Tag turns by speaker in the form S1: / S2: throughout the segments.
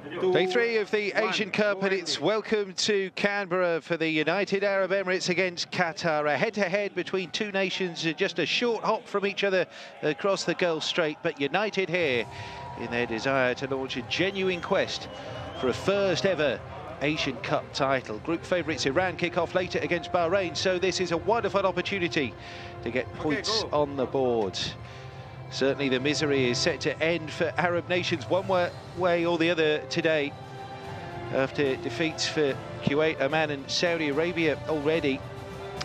S1: Day 3 of the Asian Cup, and it's welcome to Canberra for the United Arab Emirates against Qatar. A head-to-head between two nations, just a short hop from each other across the Gulf Strait, but united here in their desire to launch a genuine quest for a first ever Asian Cup title. Group favourites Iran kick off later against Bahrain, so this is a wonderful opportunity to get points on the board. Certainly the misery is set to end for Arab nations one way or the other today, after defeats for Kuwait, Oman and Saudi Arabia already.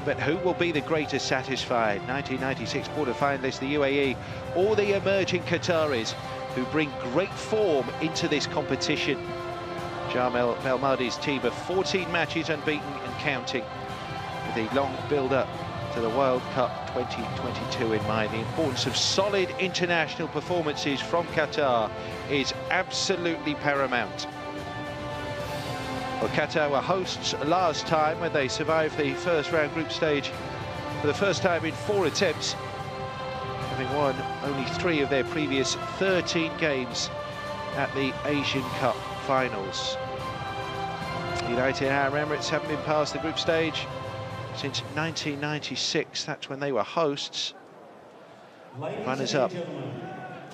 S1: But who will be the greatest satisfied? 1996 quarter-finalists, the UAE, or the emerging Qataris, who bring great form into this competition? Jamel Belmadi's team of 14 matches unbeaten and counting, with a long build-up to the World Cup 2022 in mind. The importance of solid international performances from Qatar is absolutely paramount. Well, Qatar were hosts last time when they survived the first round group stage for the first time in 4 attempts, having won only 3 of their previous 13 games at the Asian Cup finals. The United Arab Emirates haven't been past the group stage since 1996, that's when they were hosts. Runners-up,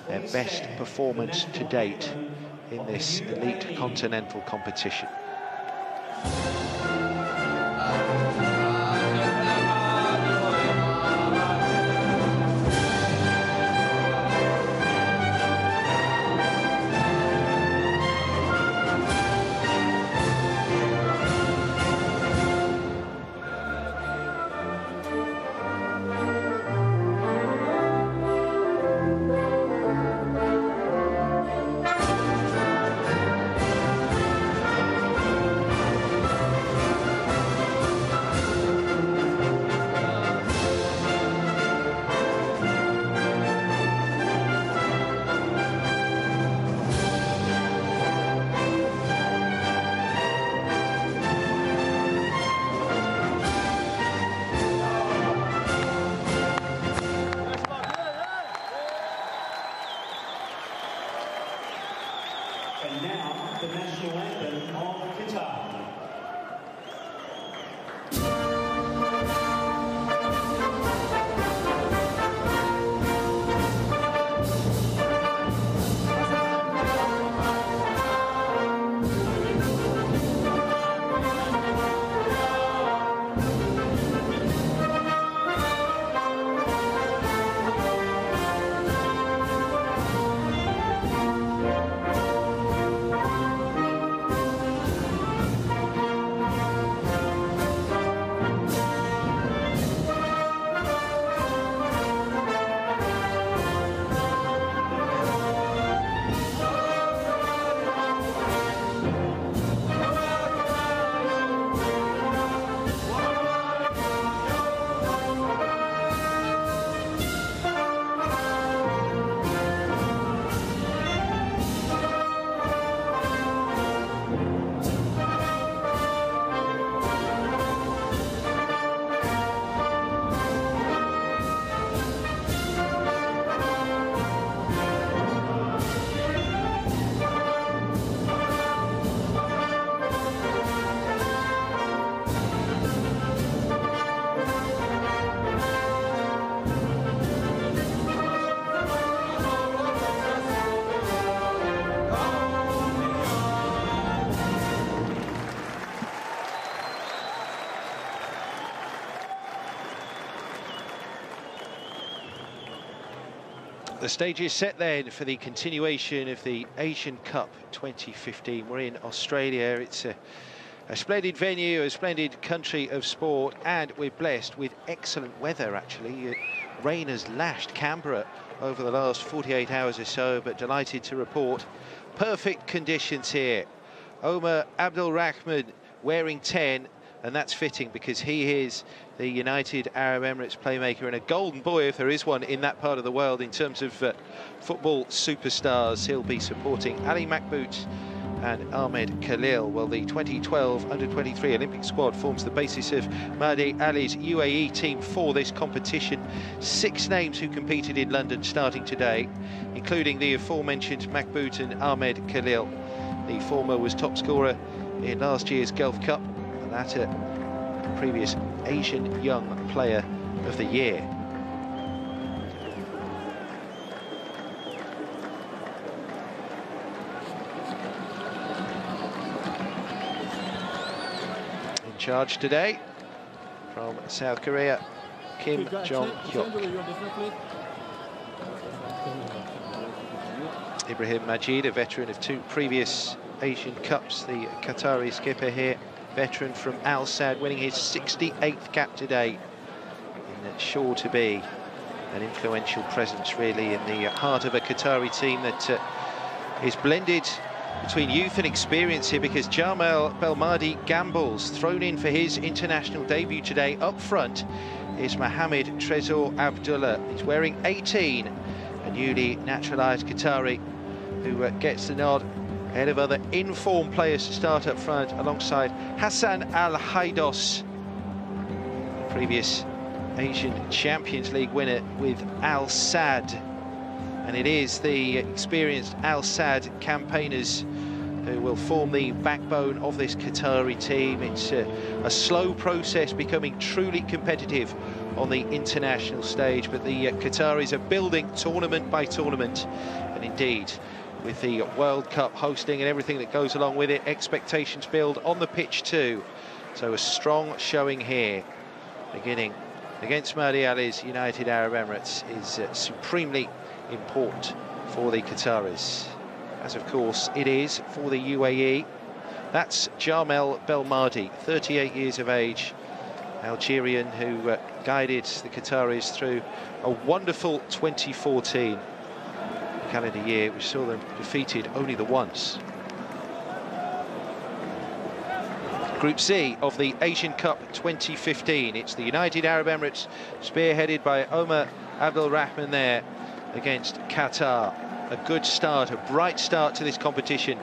S1: their best performance to date in this elite continental competition.
S2: And now, the national anthem of Qatar.
S1: The stage is set then for the continuation of the Asian Cup 2015. We're in Australia. It's a splendid venue, a splendid country of sport, and we're blessed with excellent weather, actually. Rain has lashed Canberra over the last 48 hours or so, but delighted to report perfect conditions here. Omar Abdulrahman wearing 10, and that's fitting because he is the United Arab Emirates playmaker and a golden boy, if there is one in that part of the world, in terms of football superstars. He'll be supporting Ali Mabkhout and Ahmed Khalil. Well, the 2012 under-23 Olympic squad forms the basis of Mahdi Ali's UAE team for this competition. 6 names who competed in London starting today, including the aforementioned Mabkhout and Ahmed Khalil. The former was top scorer in last year's Gulf Cup, the latter previous Asian Young Player of the Year. In charge today from South Korea, Kim Jong-hyuk. Ibrahim Majid, a veteran of 2 previous Asian Cups, the Qatari skipper here, veteran from Al Sadd, winning his 68th cap today. And sure to be an influential presence, really, in the heart of a Qatari team that is blended between youth and experience here, because Jamal Belmadi gambles, thrown in for his international debut today. Up front is Mohamed Trezor Abdullah. He's wearing 18, a newly naturalised Qatari who gets the nod ahead of other in-form players to start up front, alongside Hassan Al Haidos, previous Asian Champions League winner with Al Sadd. And it is the experienced Al Sadd campaigners who will form the backbone of this Qatari team. It's a slow process, becoming truly competitive on the international stage, but the Qataris are building tournament by tournament, and indeed, with the World Cup hosting and everything that goes along with it, expectations build on the pitch too. So a strong showing here, beginning against Melli Ali's United Arab Emirates, is supremely important for the Qataris, as of course it is for the UAE. That's Jamal Belmadi, 38 years of age, Algerian, who guided the Qataris through a wonderful 2014 calendar year, which saw them defeated only the once. Group C of the Asian Cup 2015. It's the United Arab Emirates, spearheaded by Omar Abdul Rahman there, against Qatar. A good start, a bright start to this competition,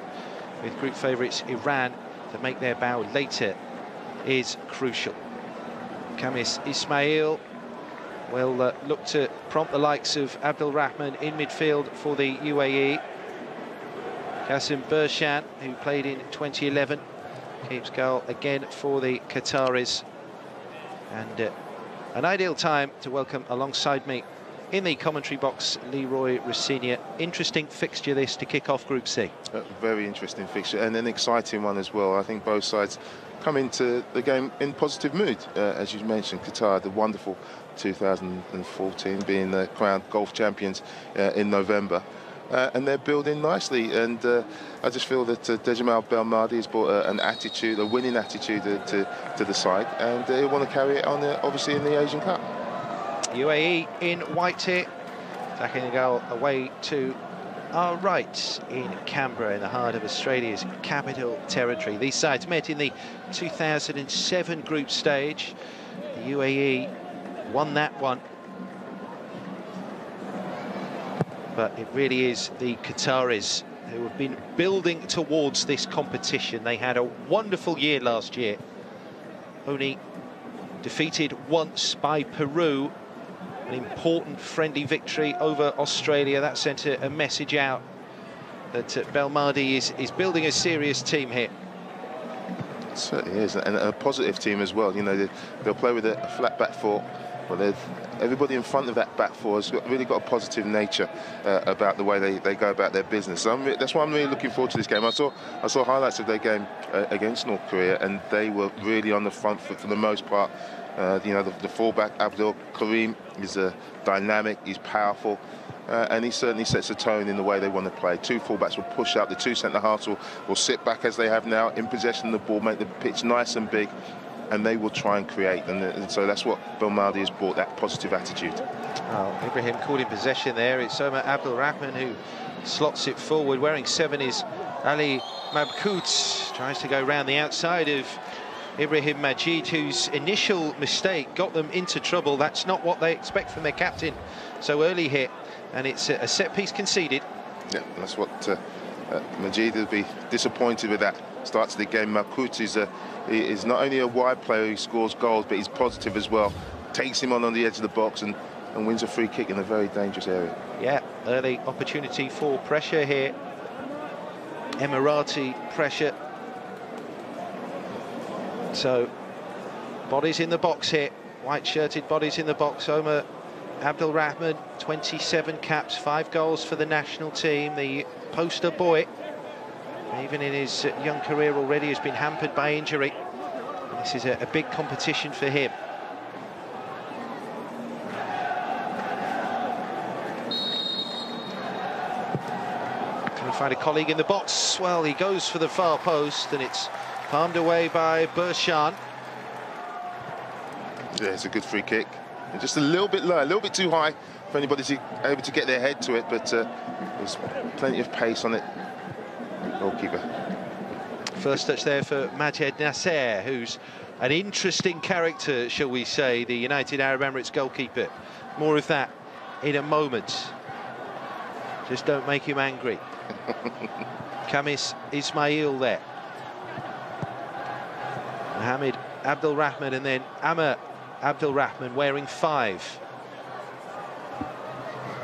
S1: with group favourites Iran to make their bow later is crucial. Kamis Ismail will look to prompt the likes of Abdul Rahman in midfield for the UAE. Qasim Bershan, who played in 2011, keeps goal again for the Qataris. And an ideal time to welcome alongside me in the commentary box, Leroy Rossignol. Interesting fixture this to kick off Group C.
S3: A very interesting fixture, and an exciting one as well. I think both sides come into the game in positive mood. As you mentioned, Qatar, the wonderful 2014, being the crowned golf champions in November. And they're building nicely, and I just feel that Jamal Belmadi has brought an attitude, a winning attitude to the side, and they want to carry it on, obviously, in the Asian Cup.
S1: UAE in white here, attacking the goal away to our right in Canberra, in the heart of Australia's capital territory. These sides met in the 2007 group stage. The UAE won that one, but it really is the Qataris who have been building towards this competition. They had a wonderful year last year, only defeated once by Peru. An important friendly victory over Australia. That sent a message out that Belmadi is building a serious team here.
S3: It certainly is, and a positive team as well. You know, they'll play with a flat back four. Well, everybody in front of that back four has really got a positive nature about the way they go about their business. So that's why I'm really looking forward to this game. I saw highlights of their game against North Korea, and they were really on the front foot for the most part. You know, the fullback Abdul Karim is dynamic, he's powerful, and he certainly sets a tone in the way they want to play. 2 fullbacks will push up, the 2 centre-halves will sit back as they have now, in possession of the ball, make the pitch nice and big, and they will try and create. And so that's what Belmadi has brought, that positive attitude.
S1: Oh, Ibrahim called in possession there. It's Omar Abdul Rahman who slots it forward. Wearing 7 is Ali Mabkhout, tries to go round the outside of Ibrahim Majid, whose initial mistake got them into trouble. That's not what they expect from their captain so early here, and it's a set piece conceded.
S3: Yeah, that's what Majid will be disappointed with. That start to the game. Mabkhout is not only a wide player who scores goals, but he's positive as well. Takes him on the edge of the box and wins a free kick in a very dangerous area.
S1: Yeah, early opportunity for pressure here. Emirati pressure. So, bodies in the box here. White-shirted bodies in the box. Omar Abdelrahman, 27 caps, 5 goals for the national team. The poster boy, even in his young career already, has been hampered by injury. This is a big competition for him. Can he find a colleague in the box? Well, he goes for the far post, and it's palmed away by Bershan.
S3: Yeah, it's a good free kick. And just a little bit low, a little bit too high for anybody to able to get their head to it, but there's plenty of pace on it. Goalkeeper.
S1: First touch there for Majed Nasser, who's an interesting character, shall we say, the United Arab Emirates goalkeeper. More of that in a moment. Just don't make him angry. Kamis Ismail there. Mohamed Abdelrahman, and then Ahmed Abdelrahman wearing 5.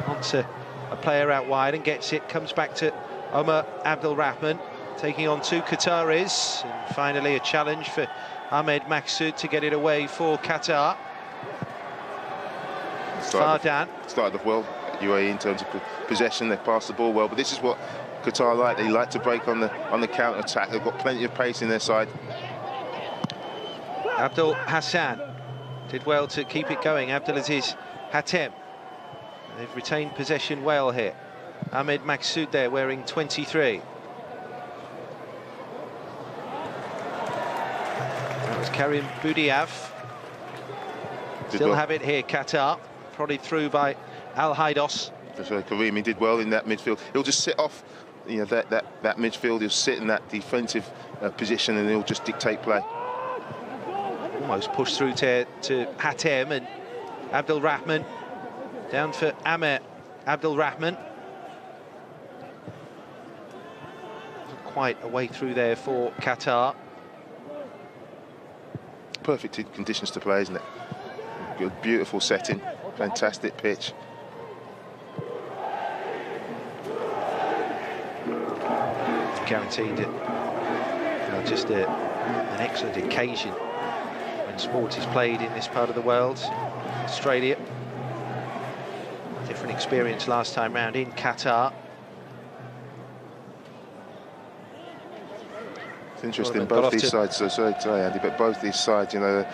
S1: Onto a player out wide and gets it, comes back to Omar Abdelrahman, taking on 2 Qataris, and finally a challenge for Ahmed Mabkhout to get it away for Qatar. Started off well, UAE, in terms of possession. They passed the ball well, but this is what Qatar like. They like to break on the counter attack. They've got plenty of pace in their side. Abdul Hassan did well to keep it going. Abdelaziz Hatem. They've retained possession well here. Ahmed Mabkhout there wearing 23. That was Karim Boudiaf. Still have it here, Qatar. Prodded through by Al Haidos.
S3: Karimi did well in that midfield. He'll just sit off, you know, that midfield. He'll sit in that defensive position, and he'll just dictate play.
S1: Almost pushed through to Hatem, and Abdelrahman down for Ahmed Abdelrahman. Quite a way through there for Qatar.
S3: Perfect conditions to play, isn't it? Good, beautiful setting, fantastic pitch.
S1: Guaranteed it. Just an excellent occasion when sport is played in this part of the world. Australia, different experience last time round in Qatar.
S3: It's interesting, both these sides, sorry, Andy, but both these sides, you know,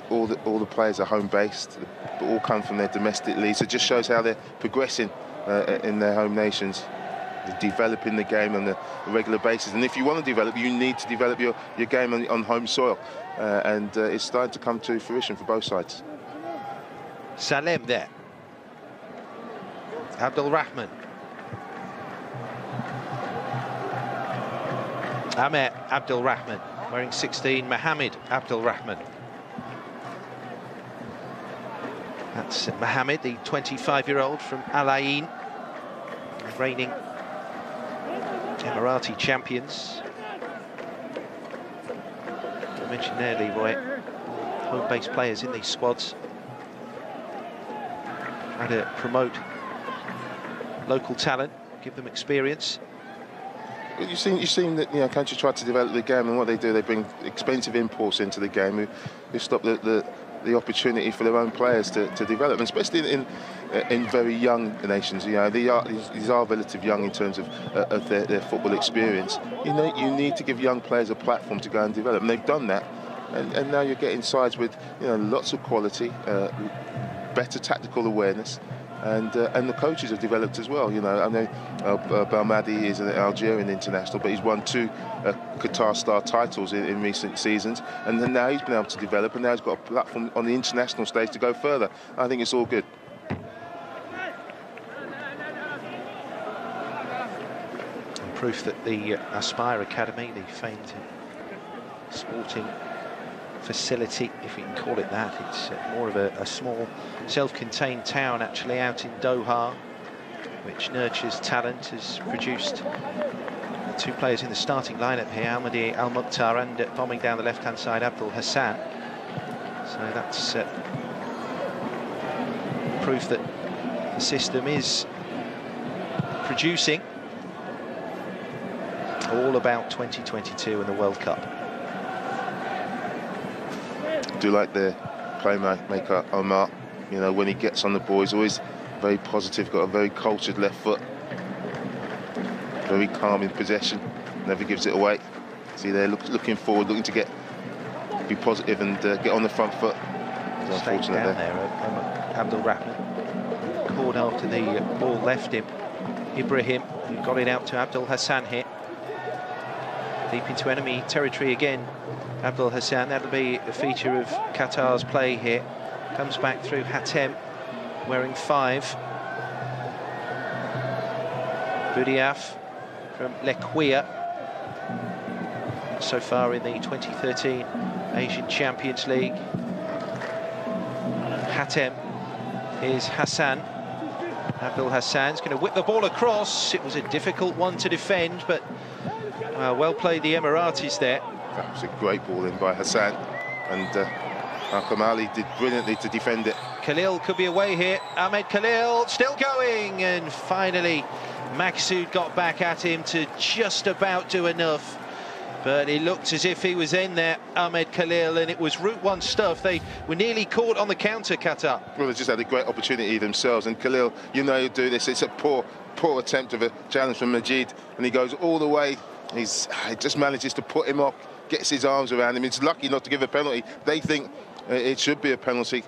S3: all the players are home-based, but all come from their domestic leagues. It just shows how they're progressing in their home nations. They're developing the game on a regular basis, and if you want to develop, you need to develop your game on home soil, and it's starting to come to fruition for both sides.
S1: Salem there. Abdelrahman. Ahmed Abdelrahman wearing 16, Mohamed Abdelrahman. That's Mohamed, the 25-year-old from Al Ain, reigning Emirati champions. I mentioned there, Leroy, home-based players in these squads. Trying to promote local talent, give them experience.
S3: You've seen that, you know, countries try to develop the game, and what they do, they bring expensive imports into the game who stop the opportunity for their own players to develop, and especially in very young nations. You know, these are relatively young in terms of their football experience. You need to give young players a platform to go and develop, and they've done that. And now you're getting sides with, you know, lots of quality, better tactical awareness. And the coaches have developed as well. You know, I know Belmadi is an Algerian international, but he's won 2 Qatar Star titles in recent seasons, and then now he's been able to develop, and now he's got a platform on the international stage to go further. I think it's all good.
S1: And proof that the Aspire Academy, the famed sporting facility, if you can call it that, it's more of a small self-contained town actually out in Doha, which nurtures talent, has produced 2 players in the starting lineup here, Almadi Al Mukhtar, and bombing down the left-hand side, Abdul Hassan. So that's proof that the system is producing. all about 2022 and the World Cup.
S3: I do like the playmaker Omar. You know, when he gets on the ball, he's always very positive, got a very cultured left foot. Very calm in possession, never gives it away. See there, looking forward, looking to be positive and get on the front foot. It's unfortunate
S1: there. Abdul Rahman called after the ball left him. Ibrahim, who got it out to Abdul Hassan here. Deep into enemy territory again. Abdul Hassan, that'll be a feature of Qatar's play here. Comes back through Hatem, wearing 5. Boudiaf from Lequia. So far in the 2013 Asian Champions League. Hatem, here's Hassan. Abdul Hassan's going to whip the ball across. It was a difficult one to defend, but well played the Emiratis there.
S3: That was a great ball in by Hassan, and Ahmed did brilliantly to defend it.
S1: Khalil could be away here. Ahmed Khalil still going, and finally Mabkhout got back at him to just about do enough. But it looked as if he was in there, Ahmed Khalil, and it was Route 1 stuff. They were nearly caught on the counter, Qatar.
S3: Well, they just had a great opportunity themselves, and Khalil, you know, he'll do this. It's a poor attempt of a challenge from Majid, and he goes all the way. He just manages to put him up, gets his arms around him. He's lucky not to give a penalty. They think it should be a penalty,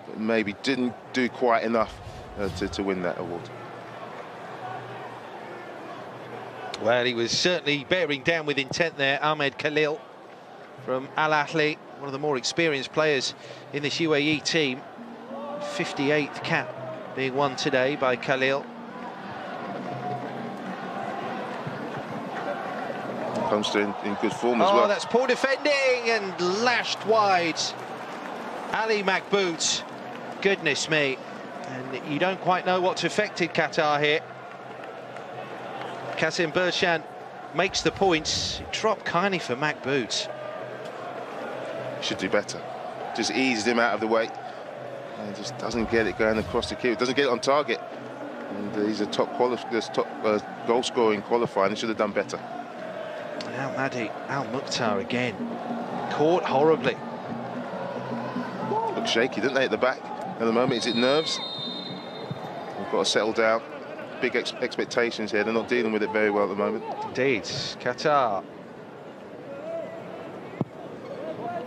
S3: but maybe didn't do quite enough to win that award.
S1: Well, he was certainly bearing down with intent there, Ahmed Khalil from Al Ahly, one of the more experienced players in this UAE team. 58th cap being won today by Khalil.
S3: Comes to in good form as well.
S1: Oh, that's poor defending and lashed wide. Ali Mabkhout, goodness me. And you don't quite know what's affected Qatar here. Qasim Berchan makes the points. It dropped kindly for Mabkhout.
S3: Should do better. Just eased him out of the way. And just doesn't get it going across the queue. Doesn't get it on target. And he's a top goal-scoring qualifier, and he should have done better.
S1: Al-Mahdi Al-Mukhtar again. Caught horribly.
S3: Look shaky, didn't they, at the back? At the moment, is it nerves? We've got to settle down. Big expectations here. They're not dealing with it very well at the moment.
S1: Indeed, Qatar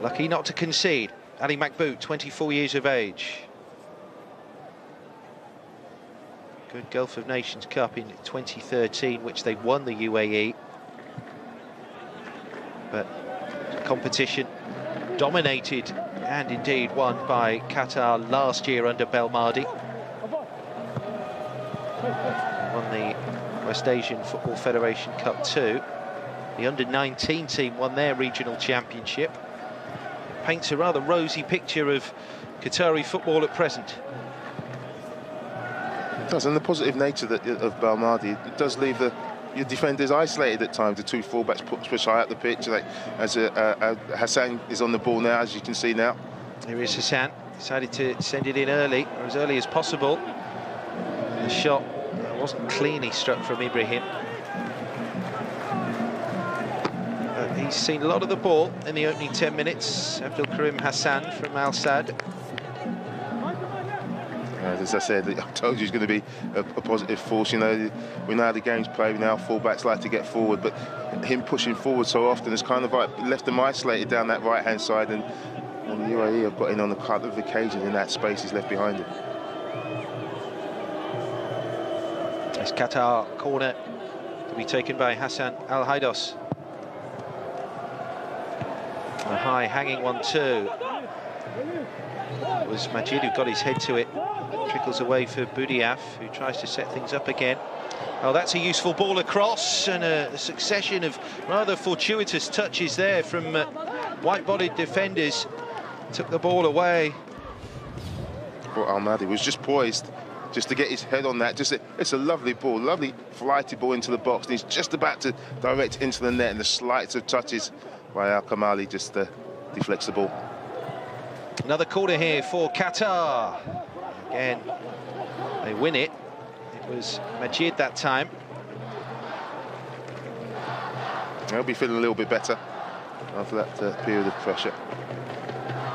S1: lucky not to concede. Ali Mabkhout, 24 years of age. Good Gulf of Nations Cup in 2013, which they won the UAE. But competition dominated and indeed won by Qatar last year under Belmadi. Won the West Asian Football Federation Cup 2. The under-19 team won their regional championship. Paints a rather rosy picture of Qatari football at present.
S3: It does, and the positive nature of Belmadi, it does leave your defenders isolated at times. The two fullbacks push high up the pitch. Like, as Hassan is on the ball now, as you can see now.
S1: Here is Hassan, decided to send it in early, or as early as possible. The shot wasn't cleanly struck from Ibrahim. But he's seen a lot of the ball in the opening 10 minutes. Abdul Karim Hassan from Al Sadd.
S3: As I said, I told you he's going to be a positive force. You know, we know how the game's played. We know how fullbacks like to get forward, but him pushing forward so often has kind of like left them isolated down that right-hand side, and the UAE have got in on a couple of occasions in that space he's left behind him.
S1: It's Qatar corner to be taken by Hassan Al Haidos. A high hanging one too. It was Majid who got his head to it. Trickles away for Boudiaf, who tries to set things up again. Oh, that's a useful ball across, and a succession of rather fortuitous touches there from white-bodied defenders. Took the ball away.
S3: Well, Al-Mahdi was just poised just to get his head on that. It's a lovely ball, lovely flighty ball into the box, and he's just about to direct into the net, and the slightest of touches by Al-Kamali just deflects the ball.
S1: Another corner here for Qatar. Again, they win it. It was Majid that time.
S3: They'll be feeling a little bit better after that period of pressure.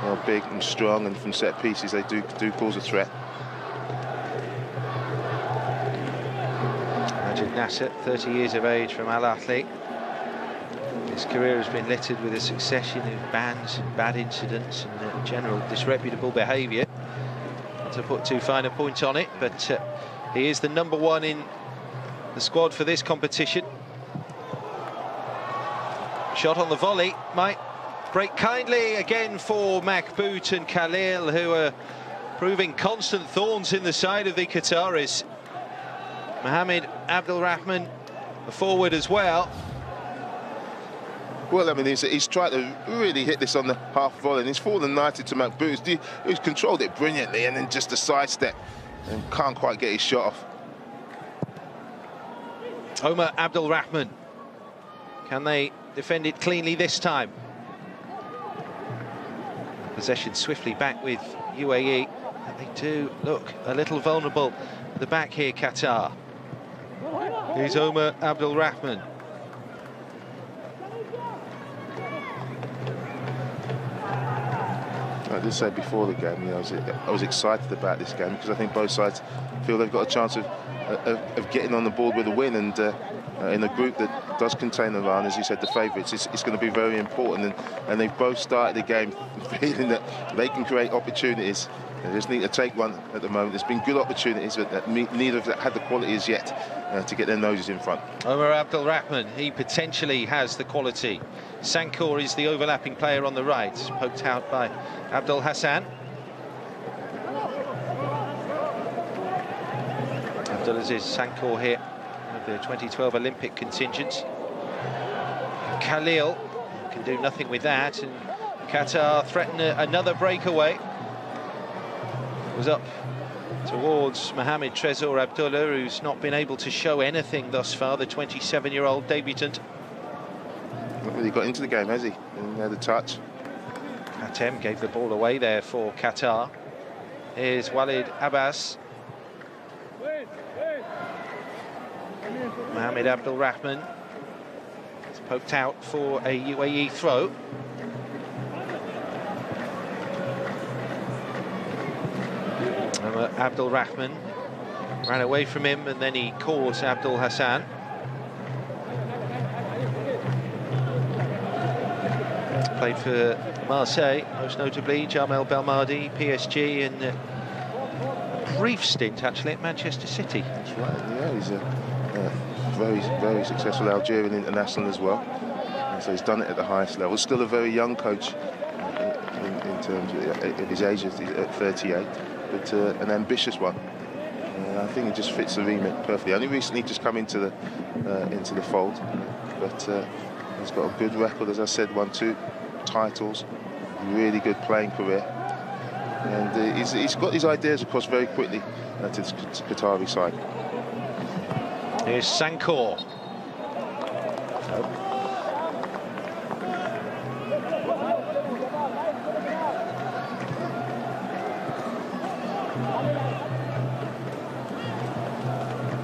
S3: They're big and strong, and from set pieces they do cause a threat.
S1: Majid Nasser, 30 years of age, from Al Ahly. His career has been littered with a succession of bans, bad incidents, and general disreputable behaviour. Not to put too fine a point on it, but he is the #1 in the squad for this competition. Shot on the volley might break kindly again for Mabkhout and Khalil, who are proving constant thorns in the side of the Qataris. Mohamed Abdelrahman, a forward as well.
S3: Well, I mean, he's tried to really hit this on the half volley, and he's fallen nicely to Mabkhout, who's controlled it brilliantly, and then just a sidestep and can't quite get his shot off.
S1: Omar Abdelrahman. Can they defend it cleanly this time? Possession swiftly back with UAE. And they do look a little vulnerable at the back here, Qatar. Here's Omar Abdelrahman.
S3: I did say before the game, you know, I was excited about this game because I think both sides feel they've got a chance of getting on the board with a win, and in a group that does contain Iran, as you said, the favourites, it's going to be very important, and they've both started the game feeling that they can create opportunities. They just need to take one at the moment. There's been good opportunities, but neither of them had the quality as yet to get their noses in front.
S1: Omar Abdelrahman, he potentially has the quality. Sankor is the overlapping player on the right, poked out by Abdul Hassan. Abdulaziz Sankor here of the 2012 Olympic contingent. Khalil can do nothing with that, and Qatar threaten another breakaway. Was up towards Mohamed Trezor Abdullah, who's not been able to show anything thus far, the 27-year-old debutant.
S3: Not really got into the game, has he? And had a touch.
S1: Hatem gave the ball away there for Qatar. Here's Walid Abbas. Mohamed Abdelrahman is poked out for a UAE throw. Abdelrahman ran away from him, and then he caught Abdul Hassan. Played for Marseille, most notably, Jamel Belmadi, PSG, and a brief stint actually at Manchester City.
S3: That's right, yeah, he's a very successful Algerian international as well. And so he's done it at the highest level. Still a very young coach in terms of his age at 38. But an ambitious one. I think it just fits the remit perfectly. Only recently just come into the fold, but he's got a good record, as I said, won 2 titles, really good playing career, and he's got his ideas across very quickly to the Qatari side.
S1: Here's Sankor.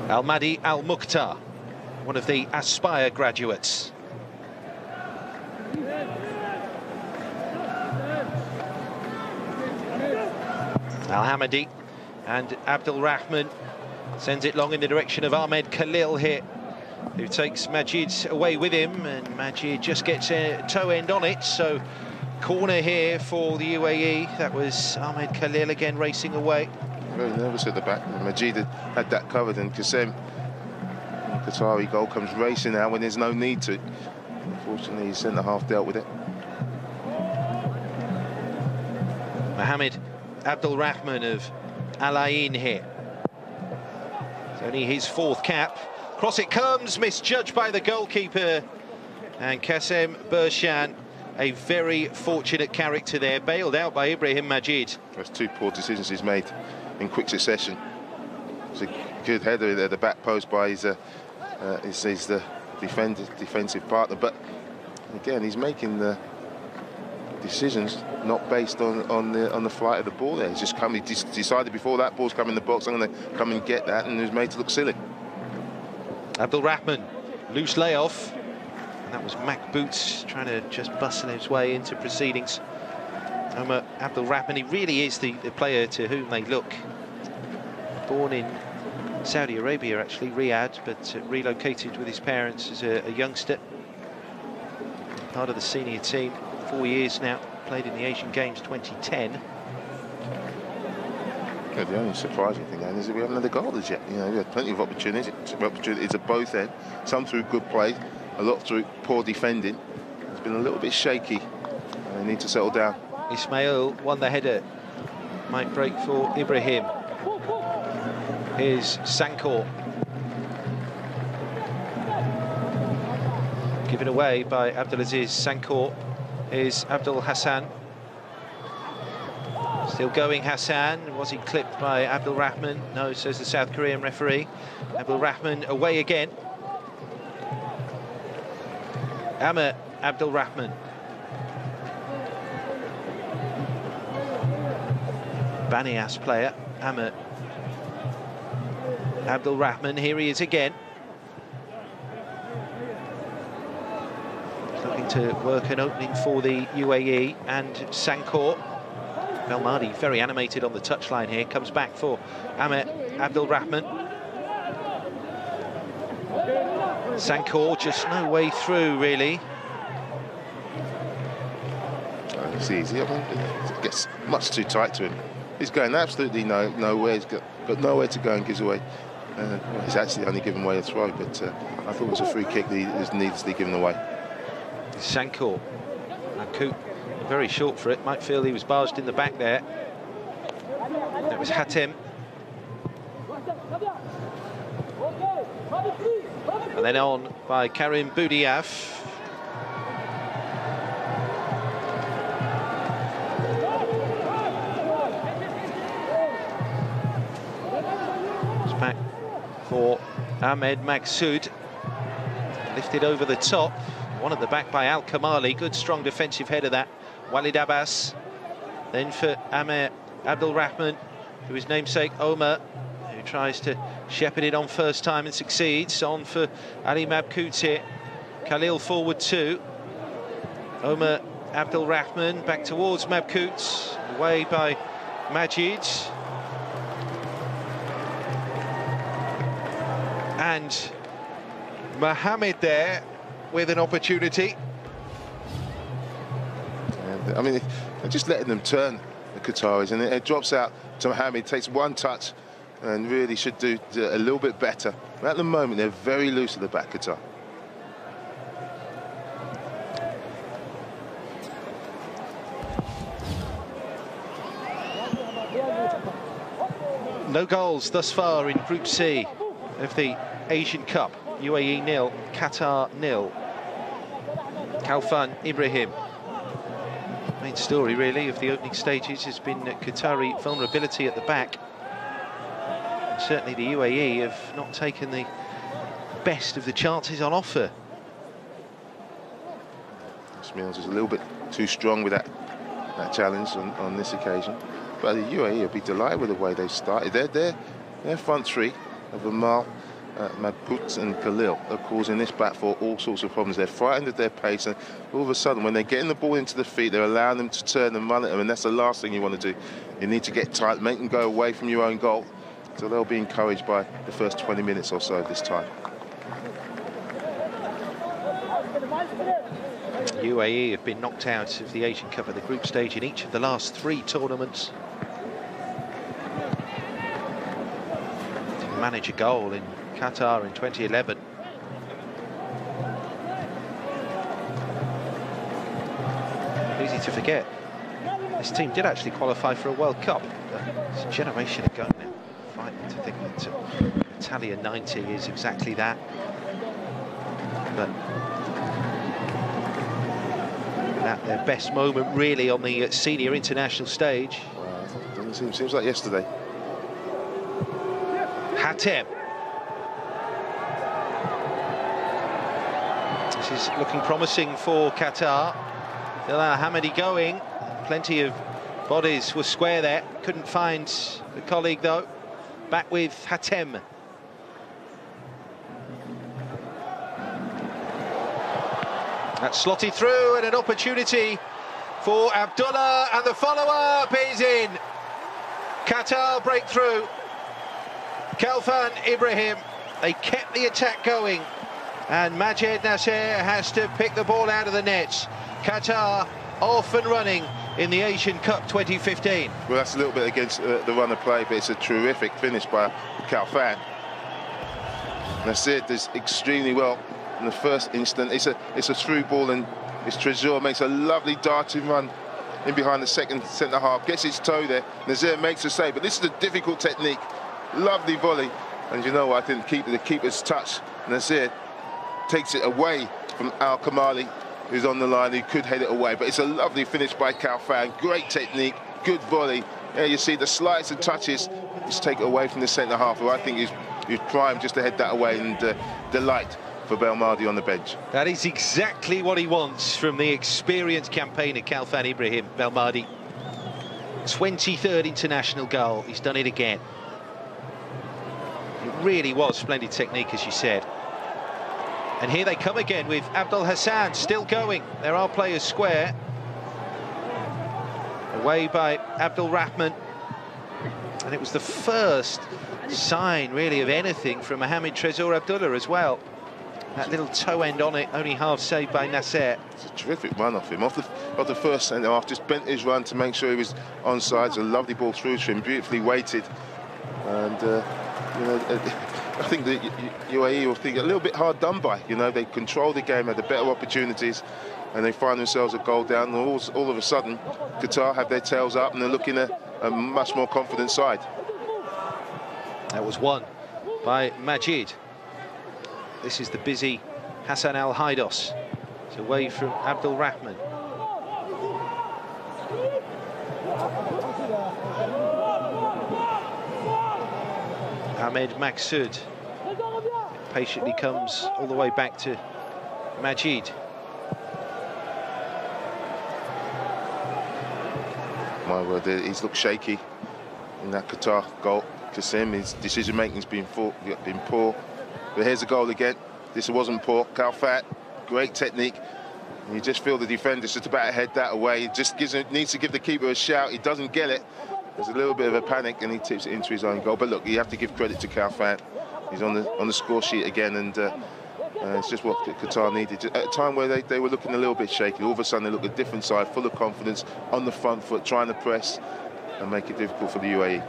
S1: Al-Madi Al-Mukhtar, one of the Aspire graduates. Al-Hamadi and Abdelrahman sends it long in the direction of Ahmed Khalil here, who takes Majid away with him, and Majid just gets a toe end on it, so corner here for the UAE. That was Ahmed Khalil again racing away.
S3: Very nervous at the back. Majid had that covered, and Qasem, Qatari goal, comes racing out when there's no need to. Unfortunately, his centre-half dealt with it.
S1: Mohamed Abdelrahman of Al Ain here. It's only his 4th cap. Cross it comes, misjudged by the goalkeeper. And Qasem Bershan, a very fortunate character there, bailed out by Ibrahim Majid.
S3: That's 2 poor decisions he's made in quick succession. It's a good header at the back post by his the defensive partner, but again he's making the decisions not based on the flight of the ball there. He's just decided before that ball's come in the box, I'm going to come and get that, and he was made to look silly.
S1: Abdelrahman, loose layoff. And that was Mabkhout trying to just bustle his way into proceedings. Ahmed Abdulrahman, he really is the player to whom they look. Born in Saudi Arabia, actually, Riyadh, but relocated with his parents as a youngster. Part of the senior team, 4 years now, played in the Asian Games 2010.
S3: Yeah, the only surprising thing, Anne, is that we haven't had a goal as yet. You know, we had plenty of opportunities at both ends, some through good play, a lot through poor defending. It's been a little bit shaky. They need to settle down.
S1: Ismail won the header. Might break for Ibrahim. Here's Sankor. Given away by Abdulaziz Sankor. Here's Abdul Hassan. Still going Hassan. Was he clipped by Abdulrahman? No, says the South Korean referee. Abdulrahman away again. Ahmed Abdulrahman. Banias player, Ahmed Abdulrahman. Here he is again. Looking to work an opening for the UAE, and Sankor. Belmadi very animated on the touchline here. Comes back for Ahmed Abdulrahman. Sankor, just no way through, really.
S3: It's easy. I mean, it gets much too tight to him. He's going absolutely nowhere. He's got nowhere to go and gives away. He's actually only given away a throw, but I thought it was a free kick that he was needlessly given away.
S1: Sankor. Mabkhout very short for it. Might feel he was barged in the back there. That was Hatem. And then on by Karim Boudiaf. Back for Ahmed Mabkhout. Lifted over the top. One at the back by Al Kamali. Good strong defensive header that. Walid Abbas. Then for Ahmed Abdulrahman, who is namesake Omar, who tries to shepherd it on first time and succeeds. On for Ali Mabkhout here. Khalil forward too. Omar Abdulrahman back towards Mabkhout. Away by Majid. And Mohamed there with an opportunity.
S3: I mean, they're just letting them turn, the Qataris, and it drops out to Mohamed, takes one touch, and really should do a little bit better. But at the moment, they're very loose at the back, Qatar.
S1: No goals thus far in Group C of the Asian Cup. UAE 0, Qatar 0. Khalfan Ibrahim. Main story really of the opening stages has been Qatari vulnerability at the back. And certainly the UAE have not taken the best of the chances on offer.
S3: Smeals is a little bit too strong with that challenge on this occasion. But the UAE will be delighted with the way they started. Their front three of Amal, Mabkhout and Khalil are causing this back four all sorts of problems. They're frightened of their pace, and all of a sudden when they're getting the ball into the feet, they're allowing them to turn and run at them, and that's the last thing you want to do. You need to get tight, make them go away from your own goal. So they'll be encouraged by the first 20 minutes or so this time.
S1: UAE have been knocked out of the Asian Cup at the group stage in each of the last 3 tournaments. Didn't manage a goal in Qatar in 2011. Easy to forget. This team did actually qualify for a World Cup. It's a generation ago now. Frightening to think that Italia 90 is exactly that. But at their best moment, really, on the senior international stage.
S3: Seems like yesterday.
S1: Hatem. This is looking promising for Qatar. Bilal Hamadi going. Plenty of bodies were square there. Couldn't find the colleague, though. Back with Hatem. That's slotted through, and an opportunity for Abdullah, and the follow-up is in. Qatar breakthrough. Khalfan Ibrahim, they kept the attack going, and Majed Nasser has to pick the ball out of the nets. Qatar off and running in the Asian Cup 2015.
S3: Well, that's a little bit against the run of play, but it's a terrific finish by Khalfan. Nasser does extremely well in the first instant. It's a through ball, and it's Trésor makes a lovely darting run in behind the second centre half, gets his toe there. Nasser makes a save, but this is a difficult technique. Lovely volley, and you know what, I think the keeper's touch. Nasser takes it away from Al Kamali, who's on the line, who could head it away, but it's a lovely finish by Khalfan. Great technique, good volley. Yeah, you see the slides and touches just take it away from the centre half, who I think is primed just to head that away, and delight for Belmadi on the bench.
S1: That is exactly what he wants from the experienced campaigner Khalfan Ibrahim Belmadi. 23rd international goal, he's done it again. It really was splendid technique, as you said. And here they come again with Abdul Hassan still going. There are players square. Away by Abdul Rahman. And it was the first sign, really, of anything from Mohamed Trésor Abdullah as well. That little toe end on it, only half saved by Nasser.
S3: It's a terrific run off him. Off the first centre half, just bent his run to make sure he was onside. It's a lovely ball through to him, beautifully weighted. And, you know, I think the UAE will think a little bit hard done by. You know, they control the game, had the better opportunities, and they find themselves a goal down. And all of a sudden, Qatar have their tails up, and they're looking at a much more confident side.
S1: That was won by Majid. This is the busy Hassan Al Haidos. It's away from Abdul Rahman. Ahmed Maqsood patiently comes all the way back to Majid.
S3: My word, he's looked shaky in that Qatar goal. Qasim, his decision-making's been poor. But here's the goal again. This wasn't poor. Khalfan, great technique. And you just feel the defender's just about to head that away. He just needs to give the keeper a shout. He doesn't get it. There's a little bit of a panic, and he tips it into his own goal. But look, you have to give credit to Khalfan. He's on the score sheet again, and it's just what Qatar needed. At a time where they were looking a little bit shaky, all of a sudden they look a different side, full of confidence, on the front foot, trying to press and make it difficult for the UAE.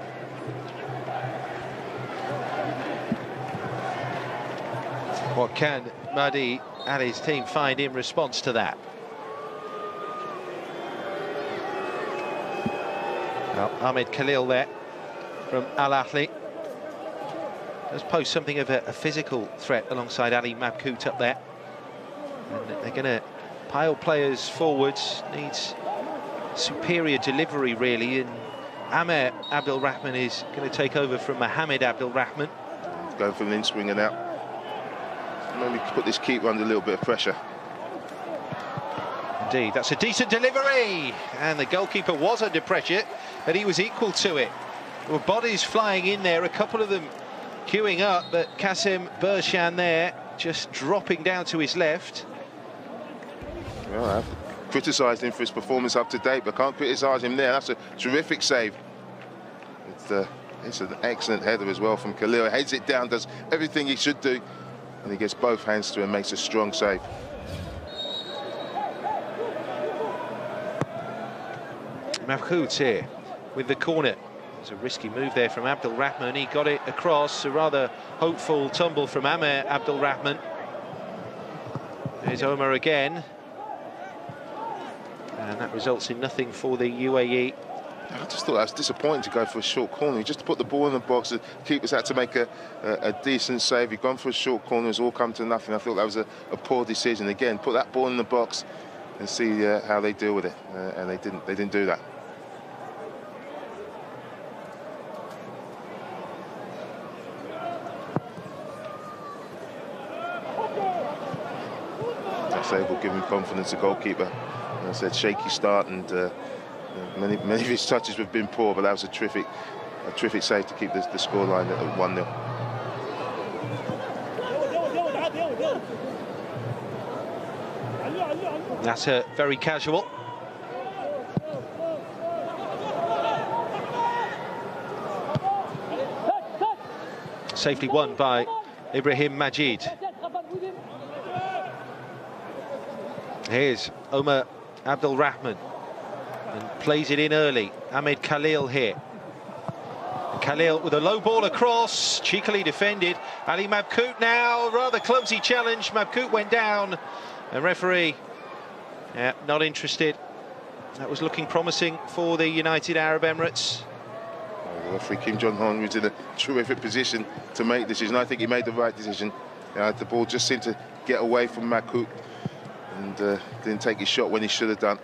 S1: What can Mahdi and his team find in response to that? Well, Ahmed Khalil there from Al Ahly does pose something of a physical threat alongside Ali Mabkhout up there. And they're going to pile players forwards, needs superior delivery really, and Amer Abdul Rahman is going to take over from Mohamed Abdul Rahman.
S3: Going for an in-swinger now. Maybe put this keeper under a little bit of pressure.
S1: Indeed, that's a decent delivery, and the goalkeeper was under pressure, but he was equal to it. There were bodies flying in there, a couple of them queuing up, but Qasim Bershan there just dropping down to his left.
S3: Well, I've criticised him for his performance up to date, but can't criticise him there. That's a terrific save. It's an excellent header as well from Khalil. Heads it down, does everything he should do, and he gets both hands to it and makes a strong save.
S1: Mabkhout here with the corner. It's a risky move there from Abdul Rahman. He got it across, a rather hopeful tumble from Amer Abdul Rahman. There's Omar again. And that results in nothing for the UAE.
S3: I just thought that was disappointing to go for a short corner. Just to put the ball in the box, the keepers had to make a decent save. He'd gone for a short corner, it's all come to nothing. I thought that was a poor decision. Again, put that ball in the box and see how they deal with it. And they didn't do that. That save will give him confidence, the goalkeeper. As I said, shaky start, and many of his touches have been poor, but that was a terrific save to keep the scoreline at 1-0.
S1: That's very casual. Safely won by Ibrahim Majid. Here's Omar Abdul Rahman and plays it in early. Ahmed Khalil here. And Khalil with a low ball across, cheekily defended. Ali Mabkhout now, rather clumsy challenge. Mabkhout went down. And referee, not interested. That was looking promising for the United Arab Emirates.
S3: The referee Kim Jong-un was in a terrific position to make the decision. I think he made the right decision. The ball just seemed to get away from Mabkhout and didn't take his shot when he should have done.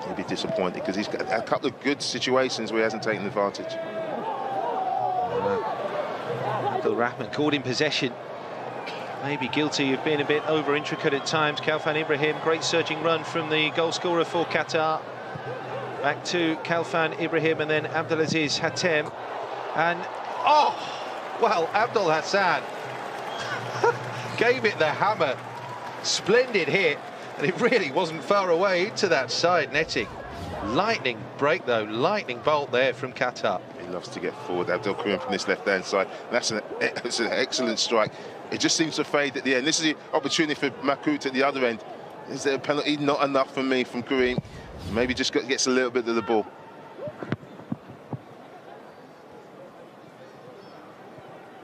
S3: He'll be disappointed because he's got a couple of good situations where he hasn't taken advantage.
S1: Abdul Rahman caught in possession. Maybe guilty of being a bit over-intricate at times. Khalfan Ibrahim, great surging run from the goal scorer for Qatar. Back to Khalfan Ibrahim and then Abdulaziz Hatem. And, oh, well, Abdul Hassan gave it the hammer. Splendid hit, and it really wasn't far away into that side netting. Lightning break, though, lightning bolt there from Qatar.
S3: He loves to get forward, Abdul Karim from this left-hand side. That's an excellent strike. It just seems to fade at the end. This is the opportunity for Mabkhout at the other end. Is there a penalty? Not enough for me from Karim. Maybe just gets a little bit of the ball.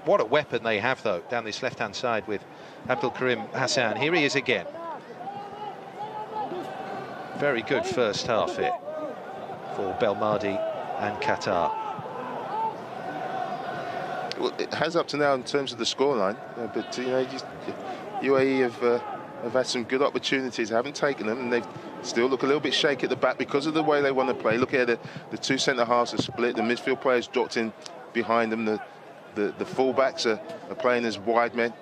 S1: What a weapon they have, though, down this left-hand side with Abdul Karim Hassan. Here he is again. Very good first half here for Belmadi and Qatar.
S3: Well, it has up to now in terms of the scoreline, but you know, UAE have had some good opportunities, haven't taken them, and they still look a little bit shaky at the back because of the way they want to play. Look at the two centre-halves are split, the midfield players dropped in behind them, the full-backs are playing as wide men,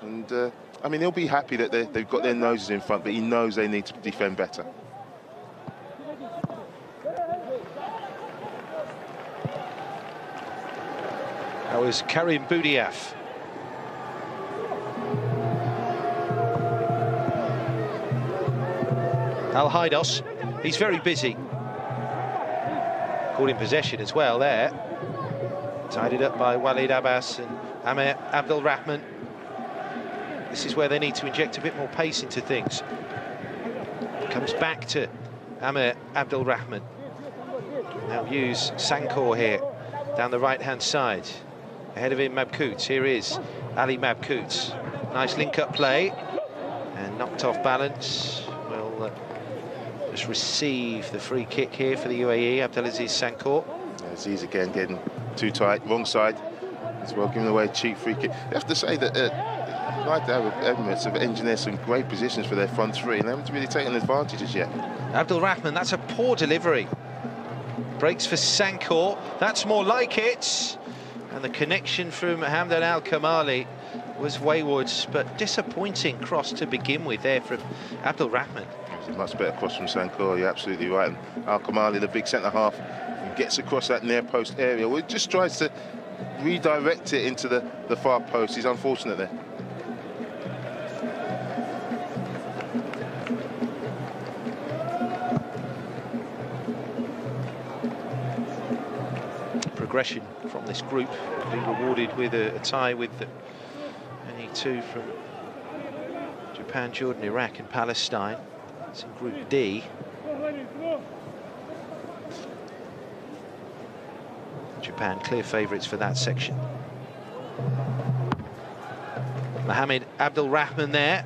S3: and I mean, he'll be happy that they've got their noses in front, but he knows they need to defend better.
S1: That was Karim Boudiaf. Al Haidos, he's very busy. Caught in possession as well there. Tidied up by Walid Abbas and Ahmed Abdul Rahman. This is where they need to inject a bit more pace into things. Comes back to Ahmed Abdul Rahman. Now use Sankor here down the right-hand side. Ahead of him, Mabkhout. Here is Ali Mabkhout. Nice link-up play. And knocked off balance. Will just receive the free kick here for the UAE. Abdulaziz Sankor.
S3: Aziz again getting too tight. Wrong side. As well, giving away a cheap free kick. You have to say that United Arab Emirates have engineered some great positions for their front three, and they haven't really taken advantage as yet.
S1: Abdul Rahman, that's a poor delivery. Breaks for Sankor. That's more like it. And the connection from Hamdan Al-Kamali was wayward, but disappointing cross to begin with there from Abdul Rahman.
S3: It was a much better cross from Sankor, you're absolutely right. And Al-Kamali, the big centre-half, gets across that near-post area. Well, it just tries to redirect it into the far post. He's unfortunate there.
S1: Progression from this group being rewarded with a tie with any two from Japan, Jordan, Iraq and Palestine. It's in Group D. Japan clear favourites for that section. Mohamed Abdul Rahman there.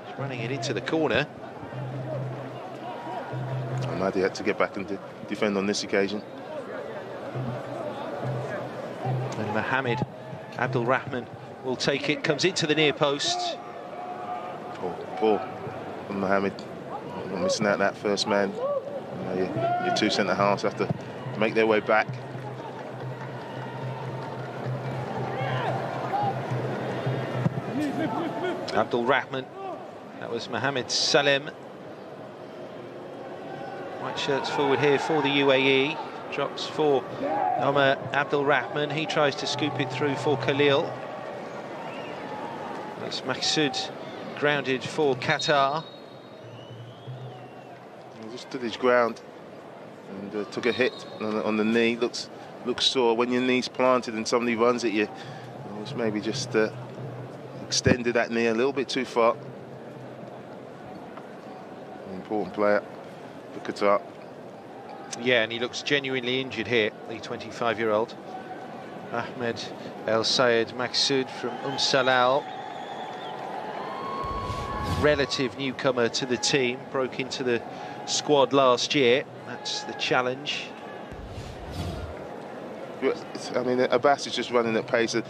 S1: He's running it into the corner.
S3: Ahmed had to get back and defend on this occasion.
S1: And Mohamed Abdul Rahman will take it, comes into the near post.
S3: Poor from Mohamed. Not missing out that first man. Your two centre-halves have to make their way back.
S1: Abdul Rahman. That was Mohamed Salem. White shirts forward here for the UAE. Drops for Omar Abdul Rahman. He tries to scoop it through for Khalil. That's Maksud grounded for Qatar.
S3: He just stood his ground and took a hit on the knee. Looks sore. When your knee's planted and somebody runs at you, it's maybe just extended that knee a little bit too far. An important player for Qatar.
S1: Yeah, and he looks genuinely injured here, the 25-year-old. Ahmed El Sayed Maqsood from Salal. Relative newcomer to the team, broke into the squad last year. That's the challenge.
S3: I mean, Abbas is just running at pace, and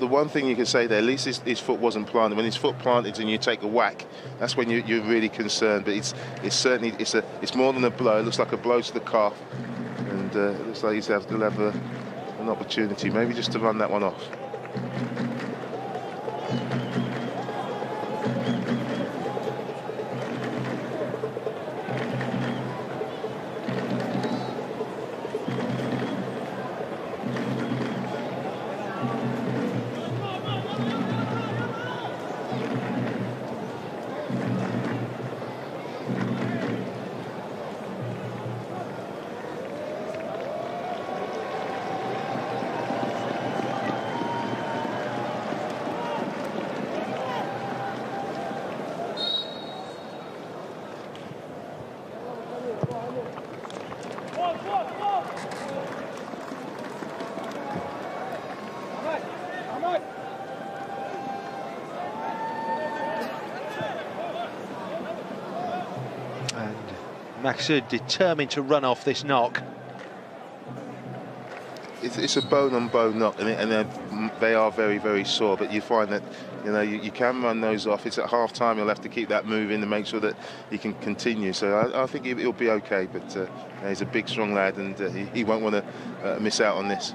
S3: the one thing you can say there, at least his foot wasn't planted. When his foot planted and you take a whack, that's when you're really concerned. But it's certainly it's more than a blow. It looks like a blow to the calf, and it looks like he's have an opportunity, maybe just to run that one off.
S1: Maqsood determined to run off this knock.
S3: It's a bone-on-bone knock, and they are very, very sore. But you find that you can run those off. It's at half-time. You'll have to keep that moving to make sure that he can continue. So I think he'll be okay. But he's a big, strong lad, and he won't want to miss out on this.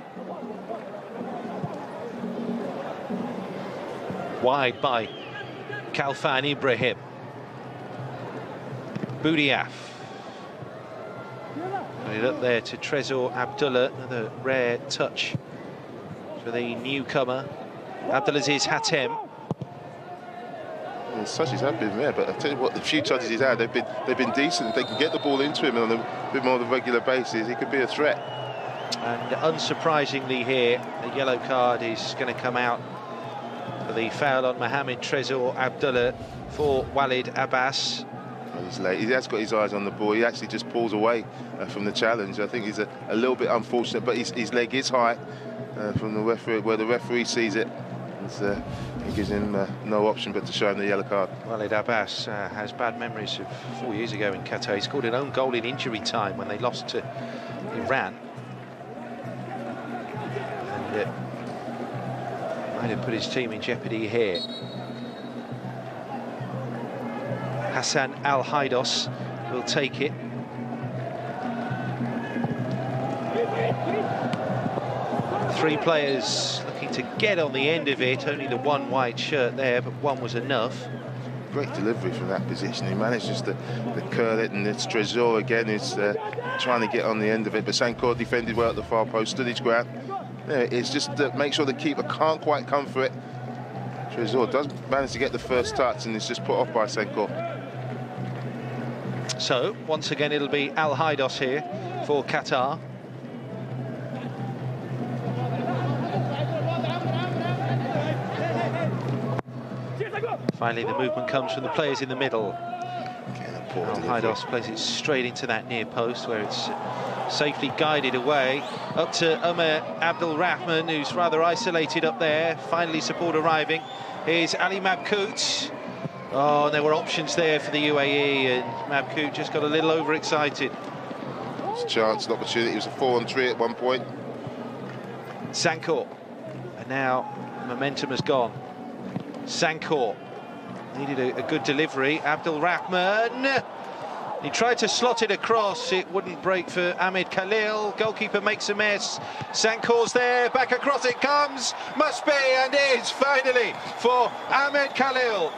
S1: Wide by Khalfan Ibrahim. Boudiaf. Put it up there to Trezor Abdullah. Another rare touch for the newcomer, Abdulaziz Hatem.
S3: Well, his touches have been there, but I tell you what, the few touches he's had, they've been decent. If they can get the ball into him on a bit more of a regular basis, he could be a threat.
S1: And unsurprisingly here, a yellow card is going to come out for the foul on Mohamed Trezor Abdullah for Walid Abbas.
S3: Well, he's late. He has got his eyes on the ball. He actually just pulls away from the challenge. I think he's a little bit unfortunate, but his leg is high from the referee, where the referee sees it. He gives him no option but to show him the yellow card.
S1: Walid Abbas has bad memories of 4 years ago in Qatar. He scored an own goal in injury time when they lost to Iran. And might have put his team in jeopardy here. Hassan Al-Haidos will take it. Three players looking to get on the end of it. Only the one white shirt there, but one was enough.
S3: Great delivery from that position. He managed just to curl it, and it's Trezor again who's trying to get on the end of it. But Sankor defended well at the far post, stood his ground. It's just to make sure the keeper can't quite come for it. Trezor does manage to get the first touch, and it's just put off by Sankor.
S1: So, once again, it'll be Al-Haidos here for Qatar. Finally, the movement comes from the players in the middle. Al-Haidos plays it straight into that near post, where it's safely guided away. Up to Umar Abdul Rahman, who's rather isolated up there. Finally, support arriving. Here's Ali Mabkhout. Oh, and there were options there for the UAE, and Mabkhout just got a little overexcited.
S3: It's a chance, an opportunity. It was a 4-on-3 at one point.
S1: Sankor, and now momentum has gone. Sankor needed a good delivery. Abdul Rahman, he tried to slot it across. It wouldn't break for Ahmed Khalil. Goalkeeper makes a mess. Sankor's there, back across it comes. Must be, and is finally for Ahmed Khalil.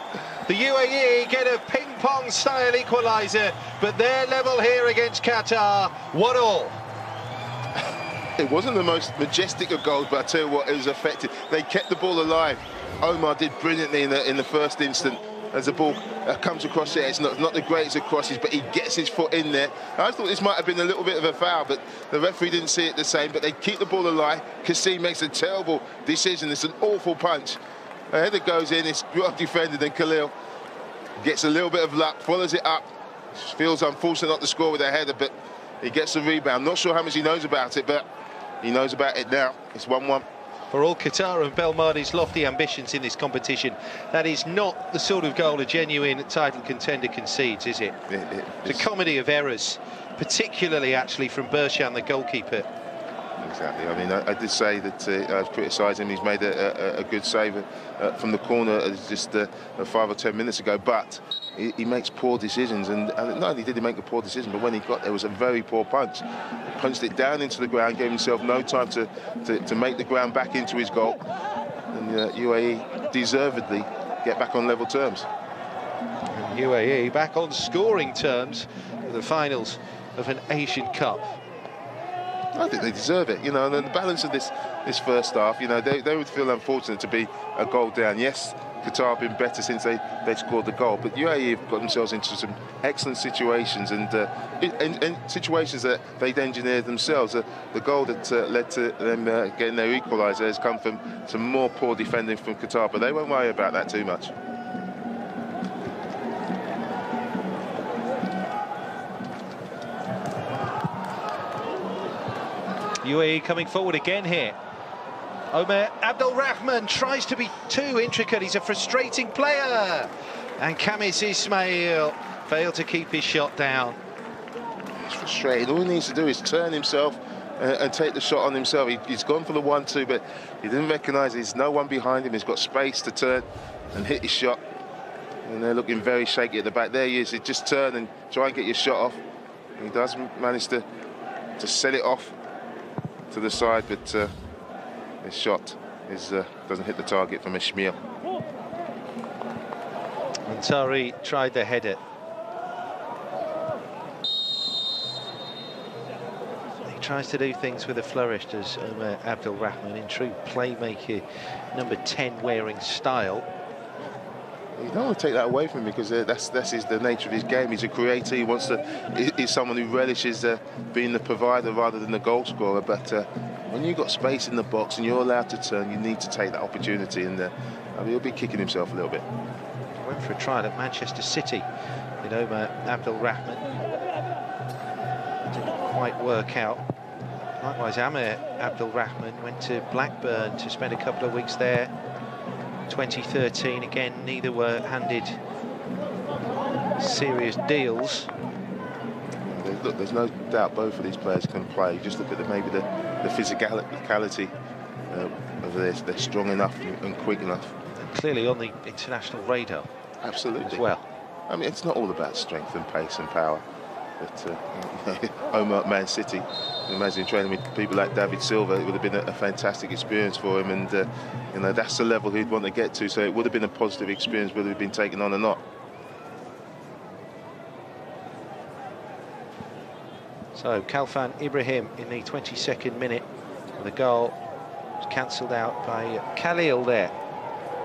S1: The UAE get a ping-pong style equaliser, but they're level here against Qatar. 1-1.
S3: It wasn't the most majestic of goals, but I tell you what, it was effective. They kept the ball alive. Omar did brilliantly in the first instant, as the ball comes across there. It's not the greatest of crosses, but he gets his foot in there. I thought this might have been a little bit of a foul, but the referee didn't see it the same. But they keep the ball alive. Kassim makes a terrible decision. It's an awful punch. A header goes in, it's well defended, and Khalil gets a little bit of luck, follows it up. Feels unfortunate not to score with a header, but he gets the rebound. Not sure how much he knows about it, but he knows about it now. It's 1-1.
S1: For all Qatar and Belmadi's lofty ambitions in this competition, that is not the sort of goal a genuine title contender concedes, is it? It's a comedy of errors, particularly actually from Bershan, the goalkeeper.
S3: Exactly. I mean, I did say that I've criticised him. He's made a good save from the corner just 5 or 10 minutes ago, but he makes poor decisions. And not only did he make a poor decision, but when he got there was a very poor punch. He punched it down into the ground, gave himself no time to make the ground back into his goal. And UAE deservedly get back on level terms.
S1: And UAE back on scoring terms for the finals of an Asian Cup.
S3: I think they deserve it, you know, and then the balance of this first half, you know, they would feel unfortunate to be a goal down. Yes, Qatar have been better since they scored the goal, but UAE have got themselves into some excellent situations and situations that they'd engineered themselves. The goal that led to them getting their equaliser has come from some more poor defending from Qatar, but they won't worry about that too much.
S1: UAE coming forward again here. Omer Abdulrahman tries to be too intricate. He's a frustrating player. And Khamis Ismail failed to keep his shot down.
S3: It's frustrating. All he needs to do is turn himself and take the shot on himself. He's gone for the 1-2, but he didn't recognise there's no one behind him. He's got space to turn and hit his shot. And they're looking very shaky at the back. There he is. He just turn and try and get your shot off. And he does manage to set it off to the side, but his shot doesn't hit the target from Ismail.
S1: Ansari tried the header. He tries to do things with a flourish, does Omer Abdulrahman, in true playmaker number 10 wearing style.
S3: You don't want to take that away from him, because that's the nature of his game. He's a creator. He wants to. He's someone who relishes being the provider rather than the goal scorer. But when you've got space in the box and you're allowed to turn, you need to take that opportunity. And I mean, he'll be kicking himself a little bit.
S1: Went for a trial at Manchester City with Omer Abdulrahman. Didn't quite work out. Likewise, Ahmed Abdulrahman went to Blackburn to spend a couple of weeks there. 2013, again, neither were handed serious deals.
S3: Look, there's no doubt both of these players can play. You just look at maybe the physicality of this. They're strong enough and quick enough.
S1: And clearly on the international radar.
S3: Absolutely.
S1: As well.
S3: I mean, it's not all about strength and pace and power. But Omar at Man City, imagine training with people like David Silva, it would have been a fantastic experience for him, and you know, that's the level he'd want to get to, so it would have been a positive experience whether he'd been taken on or not.
S1: So Khalfan Ibrahim in the 22nd minute, and the goal was cancelled out by Khalil there.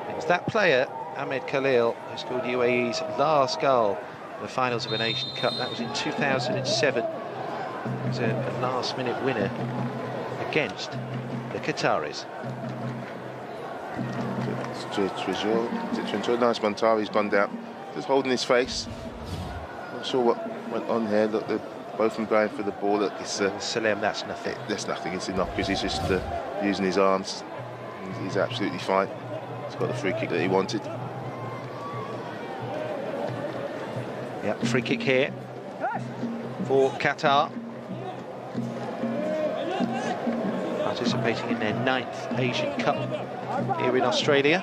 S1: It was that player, Ahmed Khalil, who scored UAE's last goal in the finals of an Asian Cup. That was in 2007. It was a last-minute winner against the Qataris.
S3: Nice, Montari's gone down, just holding his face. Not sure what went on here. Look, they're both of them going for the ball. Look, it's
S1: Salem, that's nothing.
S3: That's nothing. It's enough because he's just using his arms. He's absolutely fine. He's got the free kick that he wanted.
S1: Yep, free kick here for Qatar. Participating in their 9th Asian Cup here in Australia.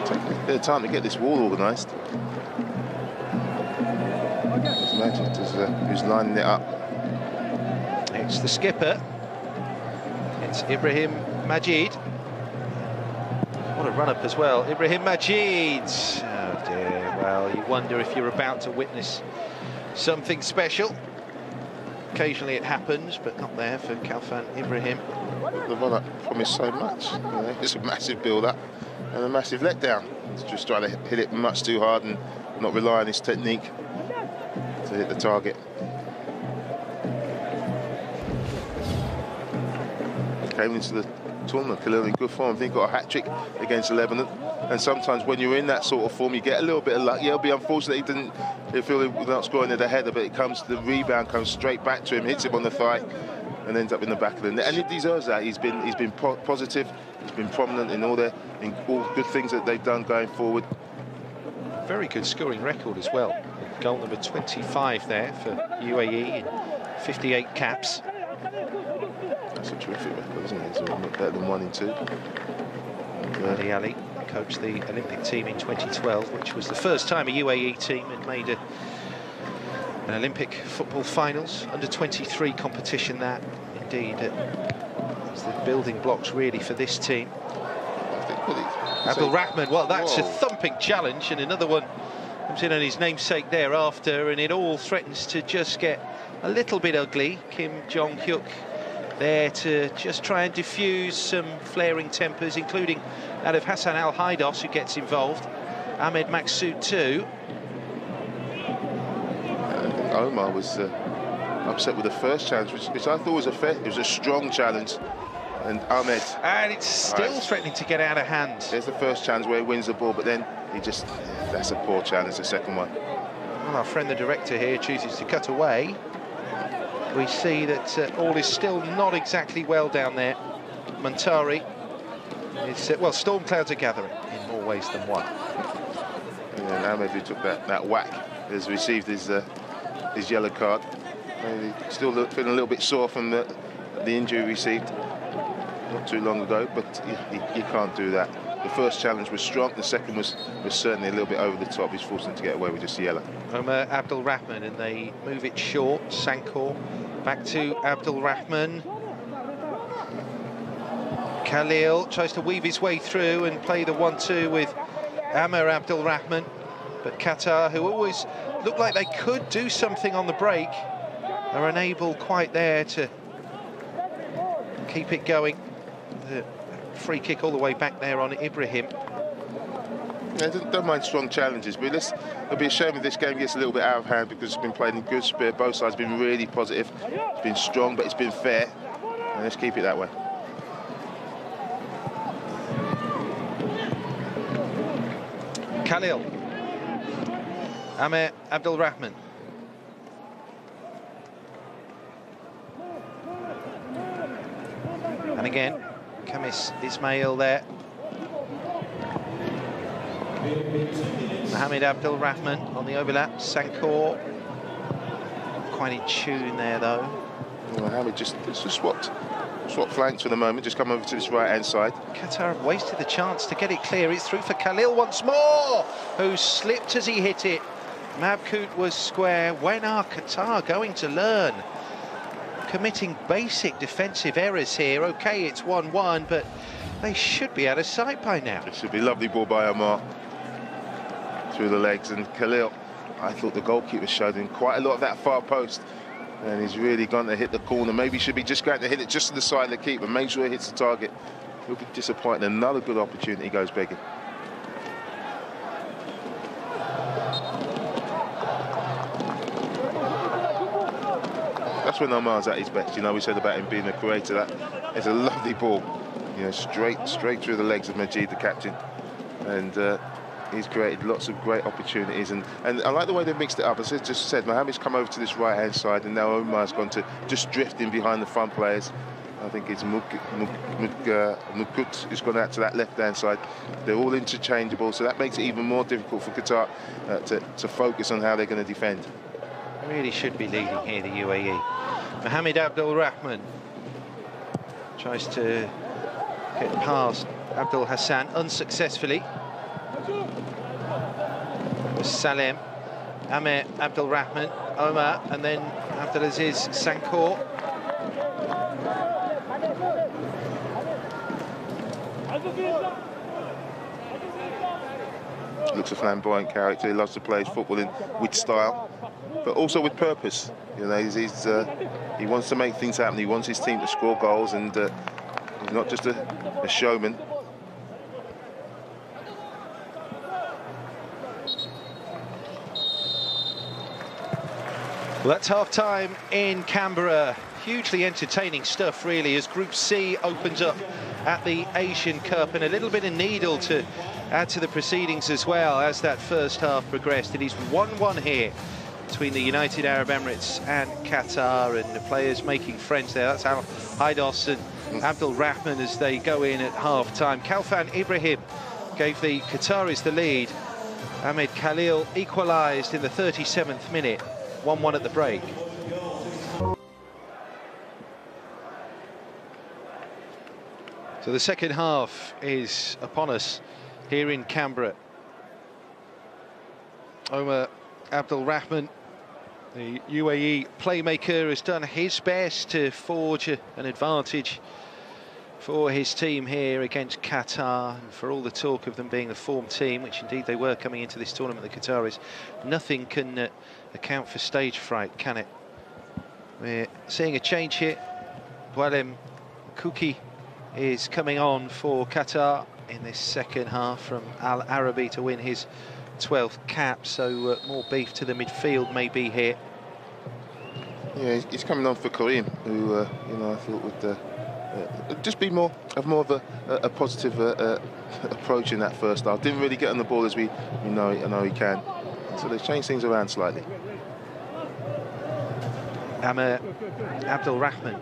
S3: Take a bit of time to get this wall organised. Just imagine who's lining it up.
S1: It's the skipper. It's Ibrahim Majid. What a run-up as well. Ibrahim Majid. Oh dear. Well, you wonder if you're about to witness something special. occasionally it happens, but not there for Kalfan Ibrahim.
S3: The run-up promised so much. You know, it's a massive build-up and a massive letdown. He's just trying to hit it much too hard and not rely on his technique to hit the target. Came into the tournament clearly in good form. I think he got a hat-trick against Lebanon. And sometimes when you're in that sort of form, you get a little bit of luck. Yeah, it'll be unfortunate he didn't feel he was not scoring at the header, but the rebound comes straight back to him, hits him on the thigh, and ends up in the back of the net. And he deserves that. He's been positive. He's been prominent in all good things that they've done going forward.
S1: Very good scoring record as well. Goal number 25 there for UAE in 58 caps.
S3: That's a terrific record, isn't it? It's better than 1 in 2.
S1: Ali Ali coached the Olympic team in 2012, which was the first time a UAE team had made an Olympic football finals. Under 23 competition, that indeed is the building blocks really for this team. Abdul Rahman, well, that's a thumping challenge, and another one comes in on his namesake thereafter, and it all threatens to just get a little bit ugly. Kim Jong-hyuk there to just try and diffuse some flaring tempers, including that of Hassan Al-Haidos, who gets involved. Ahmed Mabkhout too.
S3: Omar was upset with the first challenge, which I thought was it was a strong challenge. And Ahmed...
S1: And it's still threatening to get out of hand.
S3: There's the first challenge where he wins the ball, but then he just... that's a poor challenge, the second one.
S1: Well, our friend the director here chooses to cut away. We see that all is still not exactly well down there. Muntari is... well, storm clouds are gathering in more ways than one.
S3: And Ahmed, who took that whack, has received his yellow card. Maybe still feeling a little bit sore from the injury received not too long ago, but you can't do that. The first challenge was strong, the second was certainly a little bit over the top. He's forcing to get away with just yellow.
S1: Omar Abdul Rahman, and they move it short. Sankor back to Abdul Rahman. Khalil tries to weave his way through and play the 1-2 with Amr Abdul Rahman, but Qatar, who always looked like they could do something on the break, are unable quite there to keep it going. The free kick all the way back there on Ibrahim.
S3: Yeah, don't mind strong challenges, but it'll be a shame if this game gets a little bit out of hand, because it's been played in good spirit. Both sides have been really positive. It's been strong, but it's been fair. And let's keep it that way.
S1: Khalil. Amr Abdul Rahman. And again, Kamis Ismail there. Mohamed Abdul Rahman on the overlap. Sankor quite in tune there though.
S3: Mohamed just swapped flanks for the moment, just come over to this right hand side.
S1: Qatar have wasted the chance to get it clear. It's through for Khalil once more, who slipped as he hit it. Mabkhout was square. When are Qatar going to learn? Committing basic defensive errors here. Okay, it's 1-1, but they should be out of sight by now.
S3: It should be a lovely ball by Omar through the legs, and Khalil, I thought the goalkeeper showed him quite a lot of that far post, and he's really gone to hit the corner. Maybe he should be just going to hit it just to the side of the keeper, make sure he hits the target. He'll be disappointed. Another good opportunity goes begging. That's when Omar's at his best. You know, we said about him being a creator. That is a lovely ball, you know, straight through the legs of Majid, the captain, and he's created lots of great opportunities. And I like the way they've mixed it up. As I just said, Mohamed's come over to this right hand side, and now Omar's gone to just drifting behind the front players. I think it's Mabkhout who's gone out to that left hand side. They're all interchangeable, so that makes it even more difficult for Qatar to focus on how they're going to defend.
S1: Really should be leading here, the UAE. Mohamed Abdul Rahman tries to get past Abdul Hassan unsuccessfully. Salem, Amr Abdul Rahman, Omar, and then Abdulaziz Sankor.
S3: Looks a flamboyant character. He loves to play his football with style. but also with purpose. You know, he wants to make things happen. He wants his team to score goals, and he's not just a showman.
S1: Well, that's half-time in Canberra. Hugely entertaining stuff, really, as Group C opens up at the Asian Cup, and a little bit of needle to add to the proceedings as well as that first half progressed. It is 1-1 here between the United Arab Emirates and Qatar, and the players making friends there. That's Al Haidos and Abdul Rahman as they go in at half-time. Kalfan Ibrahim gave the Qataris the lead. Ahmed Khalil equalised in the 37th minute. 1-1 at the break. So the second half is upon us here in Canberra. Omar Abdul Rahman, the UAE playmaker, has done his best to forge an advantage for his team here against Qatar, and for all the talk of them being the form team, which indeed they were coming into this tournament, the Qataris, nothing can account for stage fright, can it? We're seeing a change here. Mabkhout is coming on for Qatar in this second half from Al Arabi to win his 12th cap, so more beef to the midfield maybe here.
S3: Yeah, he's coming on for Karim, who you know, I thought would just be more of a positive approach in that first half. Didn't really get on the ball as we know he can. So they've changed things around slightly.
S1: Ahmed Abdul Rahman.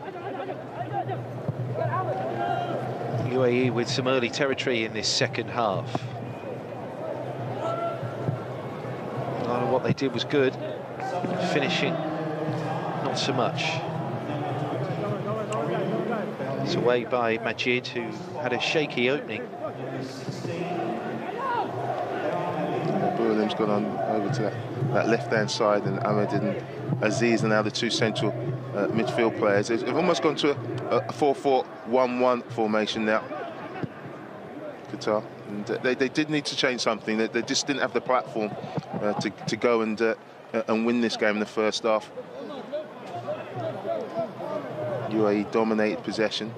S1: UAE with some early territory in this second half. What they did was good. Finishing, not so much. It's away by Majid, who had a shaky opening.
S3: Burlem's gone on over to that left-hand side, and Ahmed and Aziz are now the two central midfield players. They've almost gone to a 4-4-1-1 formation now, Qatar. And they did need to change something. They just didn't have the platform to go and win this game in the first half. UAE dominated possession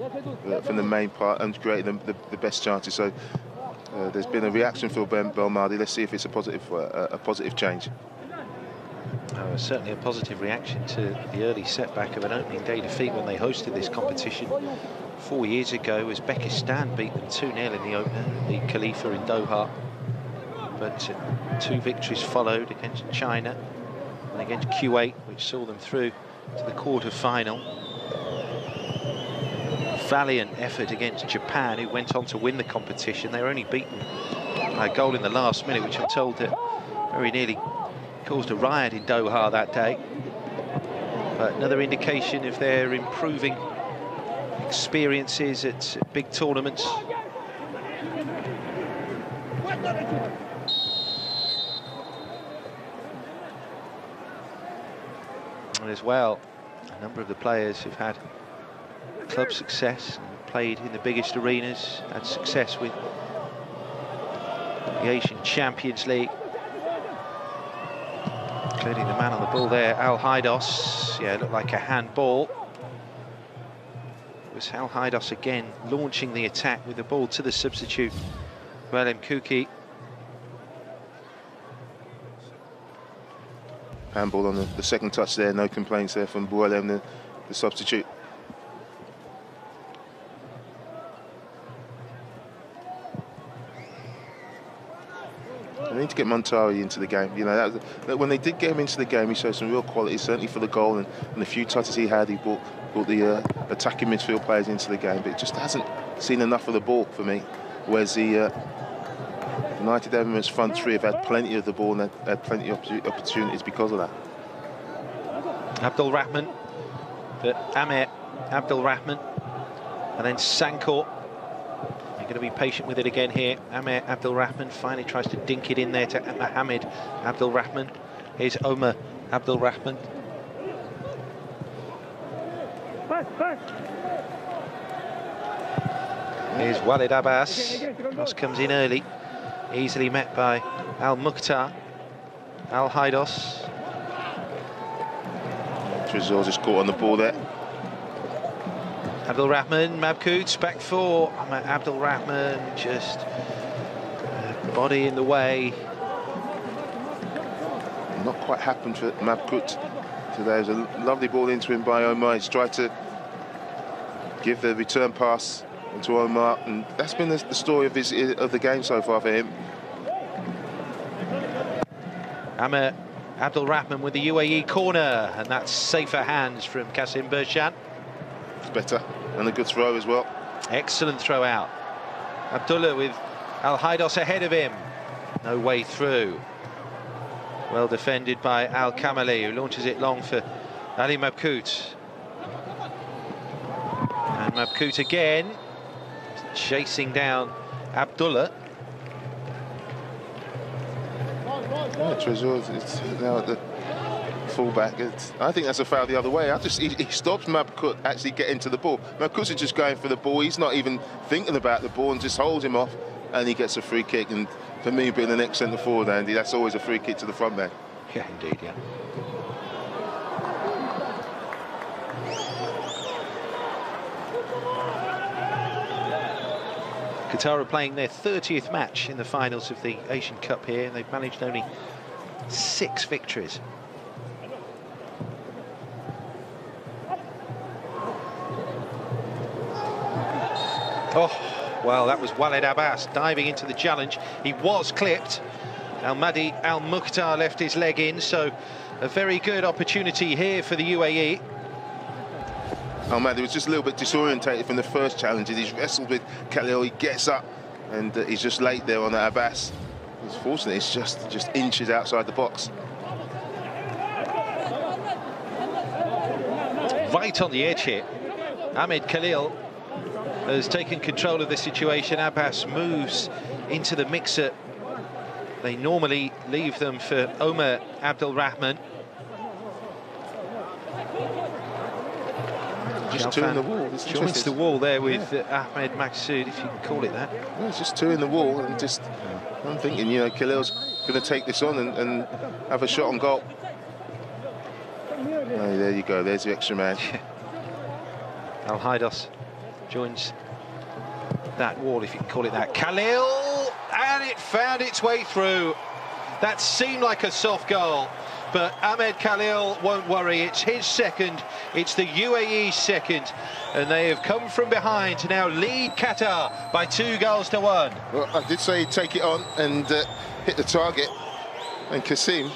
S3: from the main part and created the best chances. So there's been a reaction for Belmadi. Let's see if it's a positive change.
S1: Certainly a positive reaction to the early setback of an opening day defeat when they hosted this competition 4 years ago, as Uzbekistan beat them 2-0 in the opener at the Khalifa in Doha. But two victories followed against China and against Kuwait, which saw them through to the quarter-final. Valiant effort against Japan, who went on to win the competition. They were only beaten by a goal in the last minute, which I'm told that very nearly caused a riot in Doha that day. But another indication of their improving experiences at big tournaments. And as well, a number of the players who've had club success, played in the biggest arenas, had success with the Asian Champions League, including the man on the ball there, Al Haidos. Yeah, it looked like a handball. It was Al Haidos again launching the attack with the ball to the substitute, Mabkhout.
S3: Handball on the second touch there, no complaints there from Boualem, the substitute. They need to get Montari into the game. You know, when they did get him into the game, he showed some real quality, certainly for the goal, and the few touches he had, he brought the attacking midfield players into the game, but it just hasn't seen enough of the ball for me. Whereas the United Arab Emirates front three have had plenty of the ball and had plenty of opportunities because of that.
S1: Abdul Rahman, but Ahmed Abdul Rahman, and then Sankor. Going to be patient with it again here. Ahmed Abdul Rahman finally tries to dink it in there to Mohammed Abdul Rahman. Here's Omar Abdul Rahman. Here's Walid Abbas. Cross comes in early, easily met by Al Mukhtar. Al Haidos.
S3: Trezor just caught on the ball there.
S1: Abdul Rahman, Mabkhout back for Abdul Rahman, just body in the way.
S3: Not quite happened for Mabkhout today. There's a lovely ball into him by Omar. He's tried to give the return pass into Omar, and that's been the story of the game so far for him.
S1: Ahmed Abdul Rahman with the UAE corner, and that's safer hands from Qasim Bershan.
S3: It's better, and a good throw as well.
S1: Excellent throw out. Abdullah with Al Haidos ahead of him. No way through. Well defended by Al Kamali, who launches it long for Ali Mabkhout. And Mabkhout again, chasing down Abdullah.
S3: Yeah, Trezor is now at the fullback. I think that's a foul the other way. He stops Mabkhout actually getting to the ball. Mabkhout is just going for the ball. He's not even thinking about the ball and just holds him off, and he gets a free kick. And for me, being the next centre forward, Andy, that's always a free kick to the front man.
S1: Yeah, indeed, yeah. Qatar are playing their 30th match in the finals of the Asian Cup here, and they've managed only 6 victories. Oh, well, that was Walid Abbas diving into the challenge. He was clipped. Al-Mahdi Al-Mukhtar left his leg in, so a very good opportunity here for the UAE.
S3: Ahmed was just a little bit disorientated from the first challenge. He's wrestled with Khalil, he gets up, and he's just late there on that Abbas. Unfortunately, it's just inches outside the box.
S1: Right on the edge here. Ahmed Khalil has taken control of the situation. Abbas moves into the mixer. They normally leave them for Omar Abdul Rahman.
S3: Just two in the wall.
S1: Joins the wall there with Ahmed Maqsood, if you can call it that.
S3: Well, it's just two in the wall, and just I'm thinking, you know, Khalil's going to take this on and have a shot on goal. Oh, there you go. There's the extra man.
S1: Al Haidos joins that wall, if you can call it that. Khalil, and it found its way through. That seemed like a soft goal, but Ahmed Khalil won't worry. It's his second, it's the UAE's second, and they have come from behind to now lead Qatar by 2-1.
S3: Well, I did say he'd take it on and hit the target, and Qasim